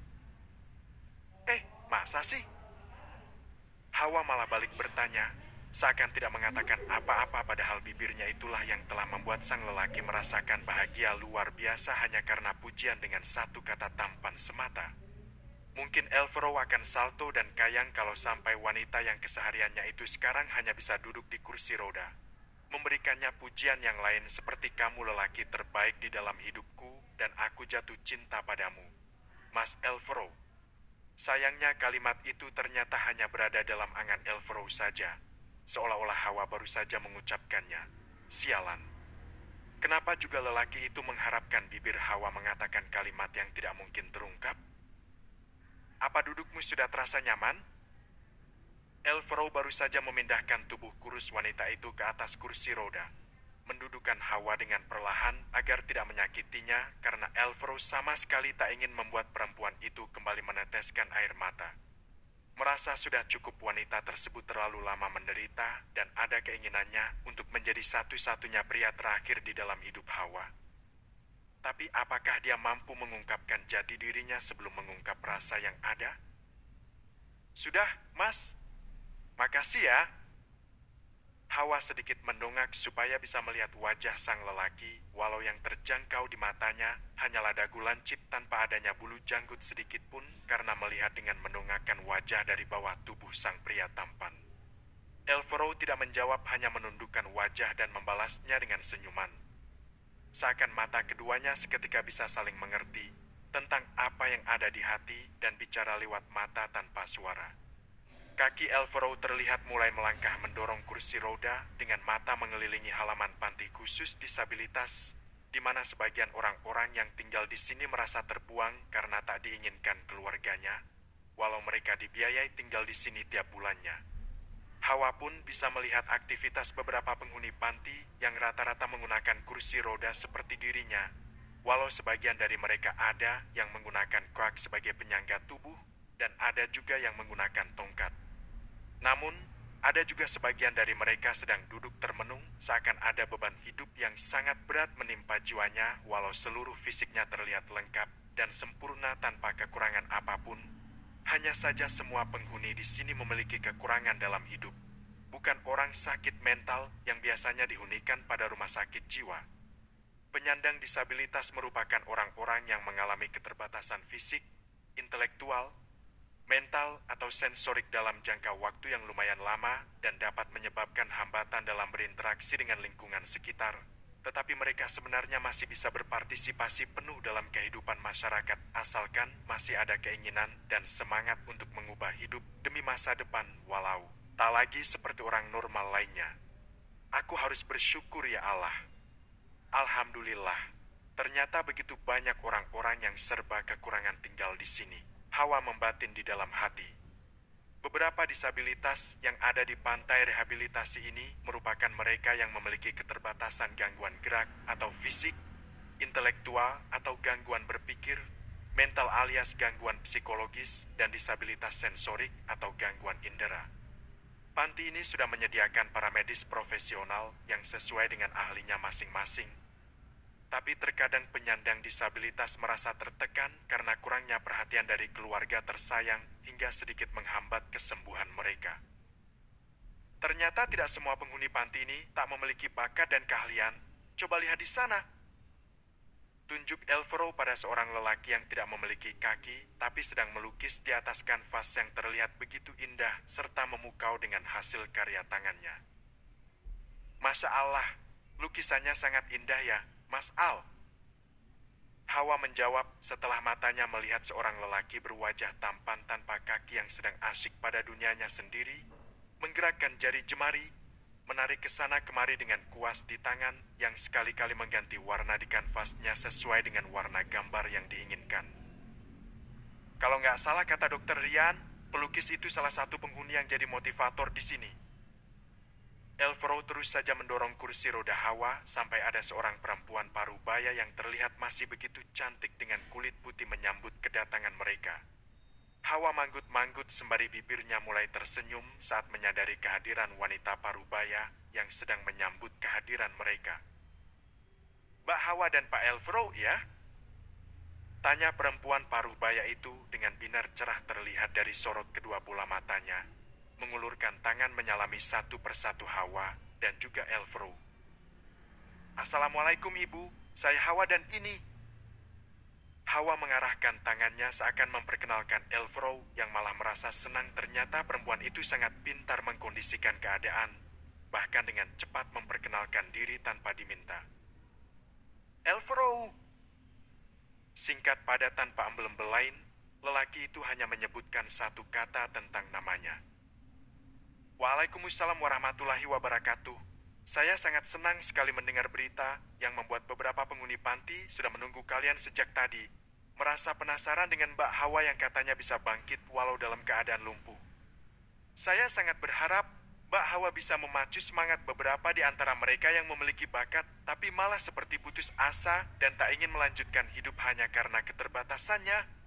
Speaker 1: Masa sih? Hawa malah balik bertanya, seakan tidak mengatakan apa-apa padahal bibirnya itulah yang telah membuat sang lelaki merasakan bahagia luar biasa hanya karena pujian dengan satu kata tampan semata. Mungkin Elvero akan salto dan kayang kalau sampai wanita yang kesehariannya itu sekarang hanya bisa duduk di kursi roda, memberikannya pujian yang lain seperti kamu lelaki terbaik di dalam hidupku dan aku jatuh cinta padamu, Mas Elvero. Sayangnya kalimat itu ternyata hanya berada dalam angan Elvero saja. Seolah-olah Hawa baru saja mengucapkannya. Sialan. Kenapa juga lelaki itu mengharapkan bibir Hawa mengatakan kalimat yang tidak mungkin terungkap? Apa dudukmu sudah terasa nyaman? Elvero baru saja memindahkan tubuh kurus wanita itu ke atas kursi roda, mendudukkan Hawa dengan perlahan agar tidak menyakitinya karena Elvero sama sekali tak ingin membuat perempuan itu kembali meneteskan air mata. Merasa sudah cukup wanita tersebut terlalu lama menderita dan ada keinginannya untuk menjadi satu-satunya pria terakhir di dalam hidup Hawa. Tapi apakah dia mampu mengungkapkan jati dirinya sebelum mengungkap rasa yang ada? Sudah, Mas. Makasih ya. Hawa sedikit mendongak supaya bisa melihat wajah sang lelaki, walau yang terjangkau di matanya hanyalah dagu lancip tanpa adanya bulu janggut sedikit pun karena melihat dengan mendongakkan wajah dari bawah tubuh sang pria tampan. Elvero tidak menjawab, hanya menundukkan wajah dan membalasnya dengan senyuman. Seakan mata keduanya seketika bisa saling mengerti tentang apa yang ada di hati dan bicara lewat mata tanpa suara. Kaki Elvero terlihat mulai melangkah mendorong kursi roda dengan mata mengelilingi halaman panti khusus disabilitas, di mana sebagian orang-orang yang tinggal di sini merasa terbuang karena tak diinginkan keluarganya, walau mereka dibiayai tinggal di sini tiap bulannya. Hawa pun bisa melihat aktivitas beberapa penghuni panti yang rata-rata menggunakan kursi roda seperti dirinya, walau sebagian dari mereka ada yang menggunakan kruk sebagai penyangga tubuh dan ada juga yang menggunakan tongkat. Namun, ada juga sebagian dari mereka sedang duduk termenung seakan ada beban hidup yang sangat berat menimpa jiwanya walau seluruh fisiknya terlihat lengkap dan sempurna tanpa kekurangan apapun. Hanya saja semua penghuni di sini memiliki kekurangan dalam hidup. Bukan orang sakit mental yang biasanya dihunikan pada rumah sakit jiwa. Penyandang disabilitas merupakan orang-orang yang mengalami keterbatasan fisik, intelektual, mental atau sensorik dalam jangka waktu yang lumayan lama dan dapat menyebabkan hambatan dalam berinteraksi dengan lingkungan sekitar. Tetapi mereka sebenarnya masih bisa berpartisipasi penuh dalam kehidupan masyarakat asalkan masih ada keinginan dan semangat untuk mengubah hidup demi masa depan walau tak lagi seperti orang normal lainnya. Aku harus bersyukur ya Allah. Alhamdulillah, ternyata begitu banyak orang-orang yang serba kekurangan tinggal di sini. Hawa membatin di dalam hati. Beberapa disabilitas yang ada di pantai rehabilitasi ini merupakan mereka yang memiliki keterbatasan gangguan gerak atau fisik, intelektual atau gangguan berpikir, mental alias gangguan psikologis, dan disabilitas sensorik atau gangguan indera. Panti ini sudah menyediakan para medis profesional yang sesuai dengan ahlinya masing-masing. Tapi terkadang penyandang disabilitas merasa tertekan karena kurangnya perhatian dari keluarga tersayang hingga sedikit menghambat kesembuhan mereka. Ternyata tidak semua penghuni panti ini tak memiliki bakat dan keahlian. Coba lihat di sana. Tunjuk Elvero pada seorang lelaki yang tidak memiliki kaki tapi sedang melukis di atas kanvas yang terlihat begitu indah serta memukau dengan hasil karya tangannya. Masya Allah, lukisannya sangat indah ya, Mas Al. Hawa menjawab setelah matanya melihat seorang lelaki berwajah tampan tanpa kaki yang sedang asyik pada dunianya sendiri, menggerakkan jari jemari, menarik ke sana kemari dengan kuas di tangan yang sekali-kali mengganti warna di kanvasnya sesuai dengan warna gambar yang diinginkan. Kalau nggak salah kata Dr. Rian, pelukis itu salah satu penghuni yang jadi motivator di sini. Elvero terus saja mendorong kursi roda Hawa sampai ada seorang perempuan parubaya yang terlihat masih begitu cantik dengan kulit putih menyambut kedatangan mereka. Hawa manggut-manggut sembari bibirnya mulai tersenyum saat menyadari kehadiran wanita parubaya yang sedang menyambut kehadiran mereka. Mbak Hawa dan Pak Elvero ya? Tanya perempuan parubaya itu dengan binar cerah terlihat dari sorot kedua bola matanya, mengulurkan tangan menyalami satu persatu Hawa dan juga Elvero. Assalamualaikum Ibu, saya Hawa dan ini. Hawa mengarahkan tangannya seakan memperkenalkan Elvero yang malah merasa senang ternyata perempuan itu sangat pintar mengkondisikan keadaan, bahkan dengan cepat memperkenalkan diri tanpa diminta. Elvero! Singkat padat tanpa embel-embel lain, lelaki itu hanya menyebutkan satu kata tentang namanya. Waalaikumsalam warahmatullahi wabarakatuh. Saya sangat senang sekali mendengar berita yang membuat beberapa penghuni panti sudah menunggu kalian sejak tadi. Merasa penasaran dengan Mbak Hawa yang katanya bisa bangkit walau dalam keadaan lumpuh. Saya sangat berharap Mbak Hawa bisa memacu semangat beberapa di antara mereka yang memiliki bakat, tapi malah seperti putus asa dan tak ingin melanjutkan hidup hanya karena keterbatasannya.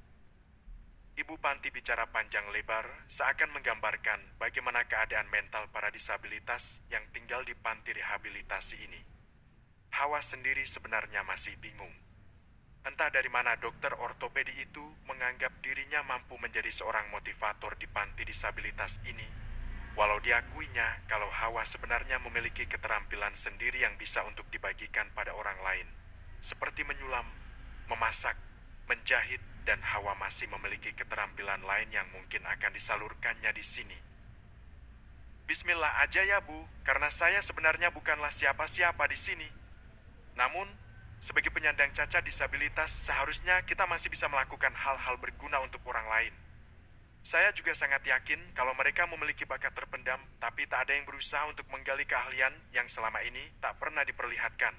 Speaker 1: Ibu Panti bicara panjang lebar seakan menggambarkan bagaimana keadaan mental para disabilitas yang tinggal di panti rehabilitasi ini. Hawa sendiri sebenarnya masih bingung. Entah dari mana dokter ortopedi itu menganggap dirinya mampu menjadi seorang motivator di panti disabilitas ini. Walau diakuinya kalau Hawa sebenarnya memiliki keterampilan sendiri yang bisa untuk dibagikan pada orang lain. Seperti menyulam, memasak, menjahit, dan Hawa masih memiliki keterampilan lain yang mungkin akan disalurkannya di sini. Bismillah aja ya Bu, karena saya sebenarnya bukanlah siapa-siapa di sini. Namun, sebagai penyandang cacat disabilitas, seharusnya kita masih bisa melakukan hal-hal berguna untuk orang lain. Saya juga sangat yakin kalau mereka memiliki bakat terpendam, tapi tak ada yang berusaha untuk menggali keahlian yang selama ini tak pernah diperlihatkan.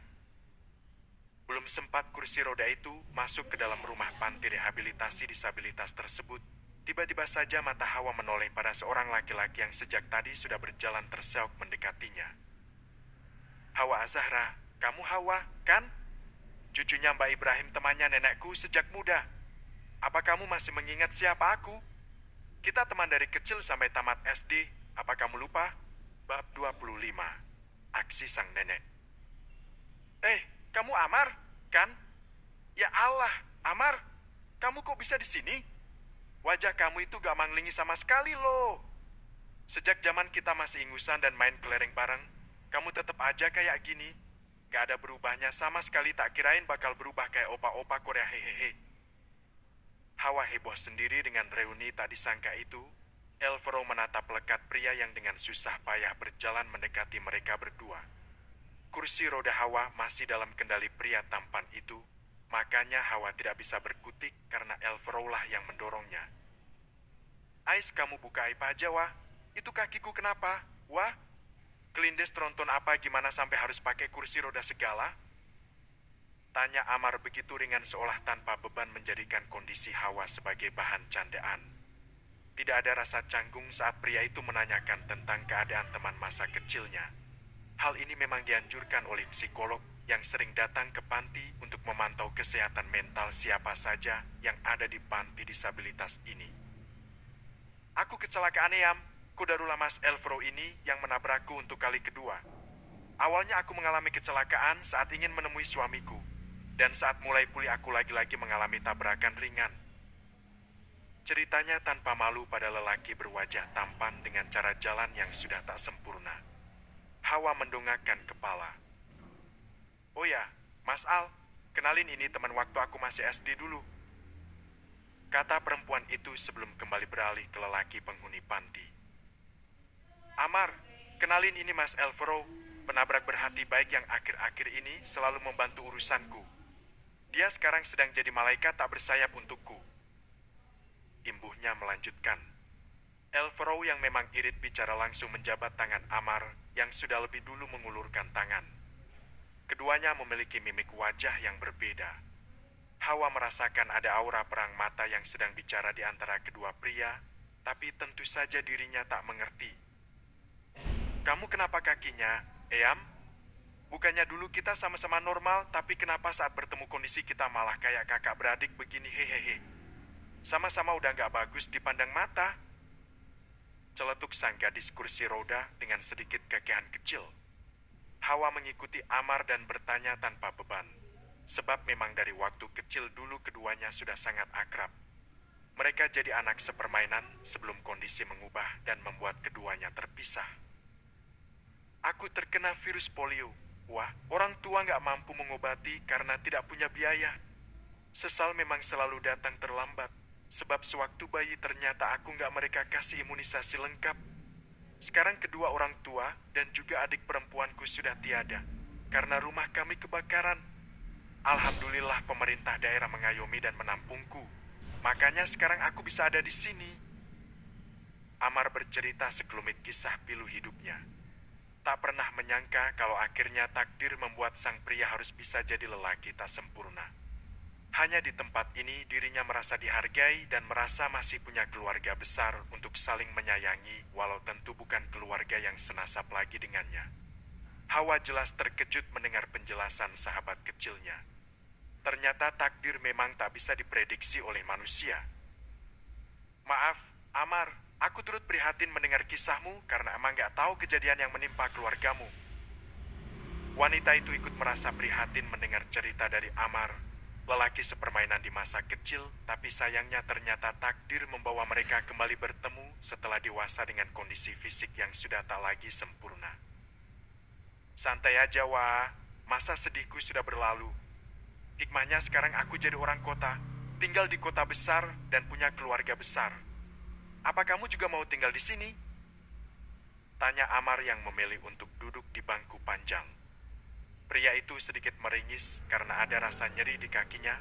Speaker 1: Belum sempat kursi roda itu masuk ke dalam rumah panti rehabilitasi disabilitas tersebut, tiba-tiba saja mata Hawa menoleh pada seorang laki-laki yang sejak tadi sudah berjalan terseok mendekatinya. Hawa Azahra, kamu Hawa, kan? Cucunya Mbak Ibrahim temannya nenekku sejak muda. Apa kamu masih mengingat siapa aku? Kita teman dari kecil sampai tamat SD. Apa kamu lupa? Bab 25. Aksi sang nenek. Kamu Amar, kan? Ya Allah, Amar, kamu kok bisa di sini? Wajah kamu itu gak manglingi sama sekali loh. Sejak zaman kita masih ingusan dan main kelereng bareng, kamu tetap aja kayak gini. Gak ada berubahnya sama sekali, tak kirain bakal berubah kayak opa-opa Korea hehehe. Hawa heboh sendiri dengan reuni tak disangka itu. Elvero menatap lekat pria yang dengan susah payah berjalan mendekati mereka berdua. Kursi roda Hawa masih dalam kendali pria tampan itu, makanya Hawa tidak bisa berkutik karena Elvero lah yang mendorongnya. Ais, kamu buka aib aja, wah. Itu kakiku kenapa? Wah, kelindes tronton apa gimana sampai harus pakai kursi roda segala? Tanya Amar begitu ringan seolah tanpa beban menjadikan kondisi Hawa sebagai bahan candaan. Tidak ada rasa canggung saat pria itu menanyakan tentang keadaan teman masa kecilnya. Hal ini memang dianjurkan oleh psikolog yang sering datang ke panti untuk memantau kesehatan mental siapa saja yang ada di panti disabilitas ini. Aku kecelakaan Yam, kudarulah Mas Elvero ini yang menabrakku untuk kali kedua. Awalnya aku mengalami kecelakaan saat ingin menemui suamiku, dan saat mulai pulih aku lagi-lagi mengalami tabrakan ringan. Ceritanya tanpa malu pada lelaki berwajah tampan dengan cara jalan yang sudah tak sempurna. Hawa mendongakkan kepala. Oh ya, Mas Al, kenalin ini teman waktu aku masih SD dulu. Kata perempuan itu sebelum kembali beralih ke lelaki penghuni panti. Amar, kenalin ini Mas Elvero, penabrak berhati baik yang akhir-akhir ini selalu membantu urusanku. Dia sekarang sedang jadi malaikat tak bersayap untukku. Imbuhnya melanjutkan. Elvero yang memang irit bicara langsung menjabat tangan Amar yang sudah lebih dulu mengulurkan tangan. Keduanya memiliki mimik wajah yang berbeda. Hawa merasakan ada aura perang mata yang sedang bicara di antara kedua pria, tapi tentu saja dirinya tak mengerti. Kamu kenapa kakinya, Eyam? Bukannya dulu kita sama-sama normal, tapi kenapa saat bertemu kondisi kita malah kayak kakak beradik begini hehehe? Sama-sama udah gak bagus dipandang mata. Celetuk sang gadis kursi roda dengan sedikit kekehan kecil. Hawa mengikuti Amar dan bertanya tanpa beban. Sebab memang dari waktu kecil dulu keduanya sudah sangat akrab. Mereka jadi anak sepermainan sebelum kondisi mengubah dan membuat keduanya terpisah. Aku terkena virus polio. Wah, orang tua gak mampu mengobati karena tidak punya biaya. Sesal memang selalu datang terlambat. Sebab sewaktu bayi ternyata aku gak mereka kasih imunisasi lengkap. Sekarang kedua orang tua dan juga adik perempuanku sudah tiada. Karena rumah kami kebakaran. Alhamdulillah pemerintah daerah mengayomi dan menampungku. Makanya sekarang aku bisa ada di sini. Amar bercerita sekelumit kisah pilu hidupnya. Tak pernah menyangka kalau akhirnya takdir membuat sang pria harus bisa jadi lelaki tak sempurna. Hanya di tempat ini dirinya merasa dihargai dan merasa masih punya keluarga besar untuk saling menyayangi walau tentu bukan keluarga yang senasab lagi dengannya. Hawa jelas terkejut mendengar penjelasan sahabat kecilnya. Ternyata takdir memang tak bisa diprediksi oleh manusia. Maaf, Amar, aku turut prihatin mendengar kisahmu karena emang gak tahu kejadian yang menimpa keluargamu. Wanita itu ikut merasa prihatin mendengar cerita dari Amar. Lelaki sepermainan di masa kecil, tapi sayangnya ternyata takdir membawa mereka kembali bertemu setelah dewasa dengan kondisi fisik yang sudah tak lagi sempurna. Santai aja, wah. Masa sedihku sudah berlalu. Hikmahnya sekarang aku jadi orang kota, tinggal di kota besar dan punya keluarga besar. Apa kamu juga mau tinggal di sini? Tanya Amar yang memilih untuk duduk di bangku panjang. Pria itu sedikit meringis karena ada rasa nyeri di kakinya.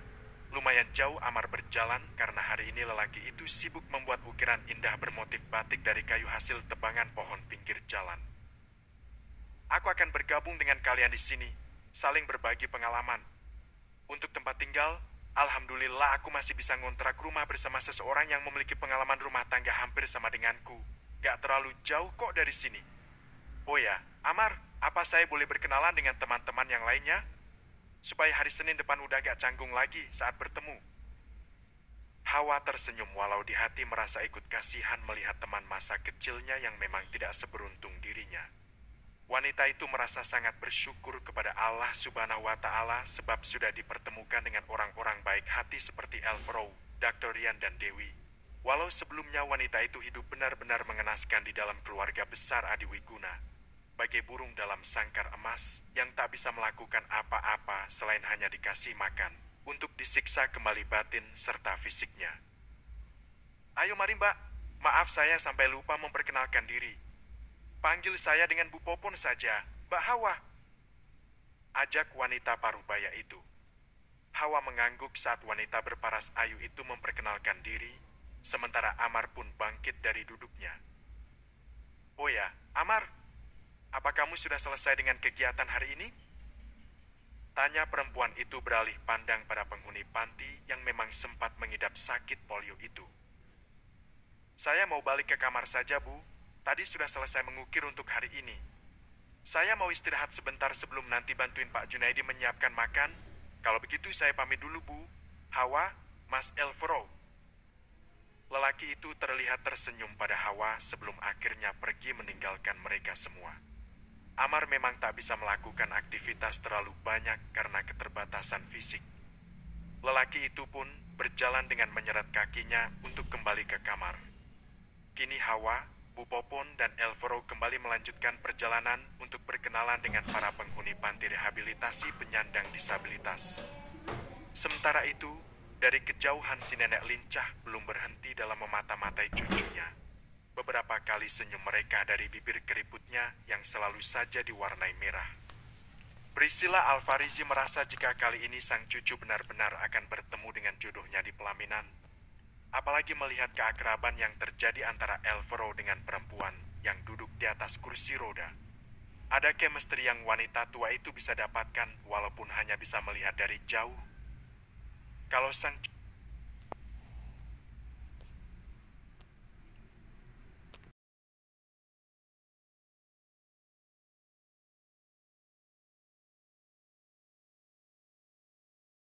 Speaker 1: Lumayan jauh Amar berjalan karena hari ini lelaki itu sibuk membuat ukiran indah bermotif batik dari kayu hasil tebangan pohon pinggir jalan. Aku akan bergabung dengan kalian di sini, saling berbagi pengalaman. Untuk tempat tinggal, alhamdulillah aku masih bisa ngontrak rumah bersama seseorang yang memiliki pengalaman rumah tangga hampir sama denganku. Gak terlalu jauh kok dari sini. Oh ya, Amar, apa saya boleh berkenalan dengan teman-teman yang lainnya? Supaya hari Senin depan udah gak canggung lagi saat bertemu. Hawa tersenyum walau di hati merasa ikut kasihan melihat teman masa kecilnya yang memang tidak seberuntung dirinya. Wanita itu merasa sangat bersyukur kepada Allah Subhanahu wa Ta'ala sebab sudah dipertemukan dengan orang-orang baik hati seperti Elfrow, Dr. Rian, dan Dewi. Walau sebelumnya wanita itu hidup benar-benar mengenaskan di dalam keluarga besar Adiwiguna. Bagai burung dalam sangkar emas yang tak bisa melakukan apa-apa selain hanya dikasih makan untuk disiksa kembali batin serta fisiknya. Ayo mari Mbak, maaf saya sampai lupa memperkenalkan diri. Panggil saya dengan Bu Popon saja, Mbak Hawa. Ajak wanita parubaya itu. Hawa mengangguk saat wanita berparas ayu itu memperkenalkan diri, sementara Amar pun bangkit dari duduknya. Oh ya, Amar, apa kamu sudah selesai dengan kegiatan hari ini? Tanya perempuan itu beralih pandang pada penghuni panti yang memang sempat mengidap sakit polio itu. Saya mau balik ke kamar saja, Bu. Tadi sudah selesai mengukir untuk hari ini. Saya mau istirahat sebentar sebelum nanti bantuin Pak Junaidi menyiapkan makan. Kalau begitu saya pamit dulu, Bu. Hawa, Mas Elfro. Lelaki itu terlihat tersenyum pada Hawa sebelum akhirnya pergi meninggalkan mereka semua. Amar memang tak bisa melakukan aktivitas terlalu banyak karena keterbatasan fisik. Lelaki itu pun berjalan dengan menyeret kakinya untuk kembali ke kamar. Kini Hawa, Bu Popon, dan Elfro kembali melanjutkan perjalanan untuk berkenalan dengan para penghuni panti rehabilitasi penyandang disabilitas. Sementara itu, dari kejauhan si nenek lincah belum berhenti dalam memata-matai cucunya. Beberapa kali senyum mereka dari bibir keriputnya yang selalu saja diwarnai merah. Priscilla Alfarizi merasa jika kali ini sang cucu benar-benar akan bertemu dengan jodohnya di pelaminan. Apalagi melihat keakraban yang terjadi antara Elfro dengan perempuan yang duduk di atas kursi roda. Ada chemistry yang wanita tua itu bisa dapatkan walaupun hanya bisa melihat dari jauh. Kalau sang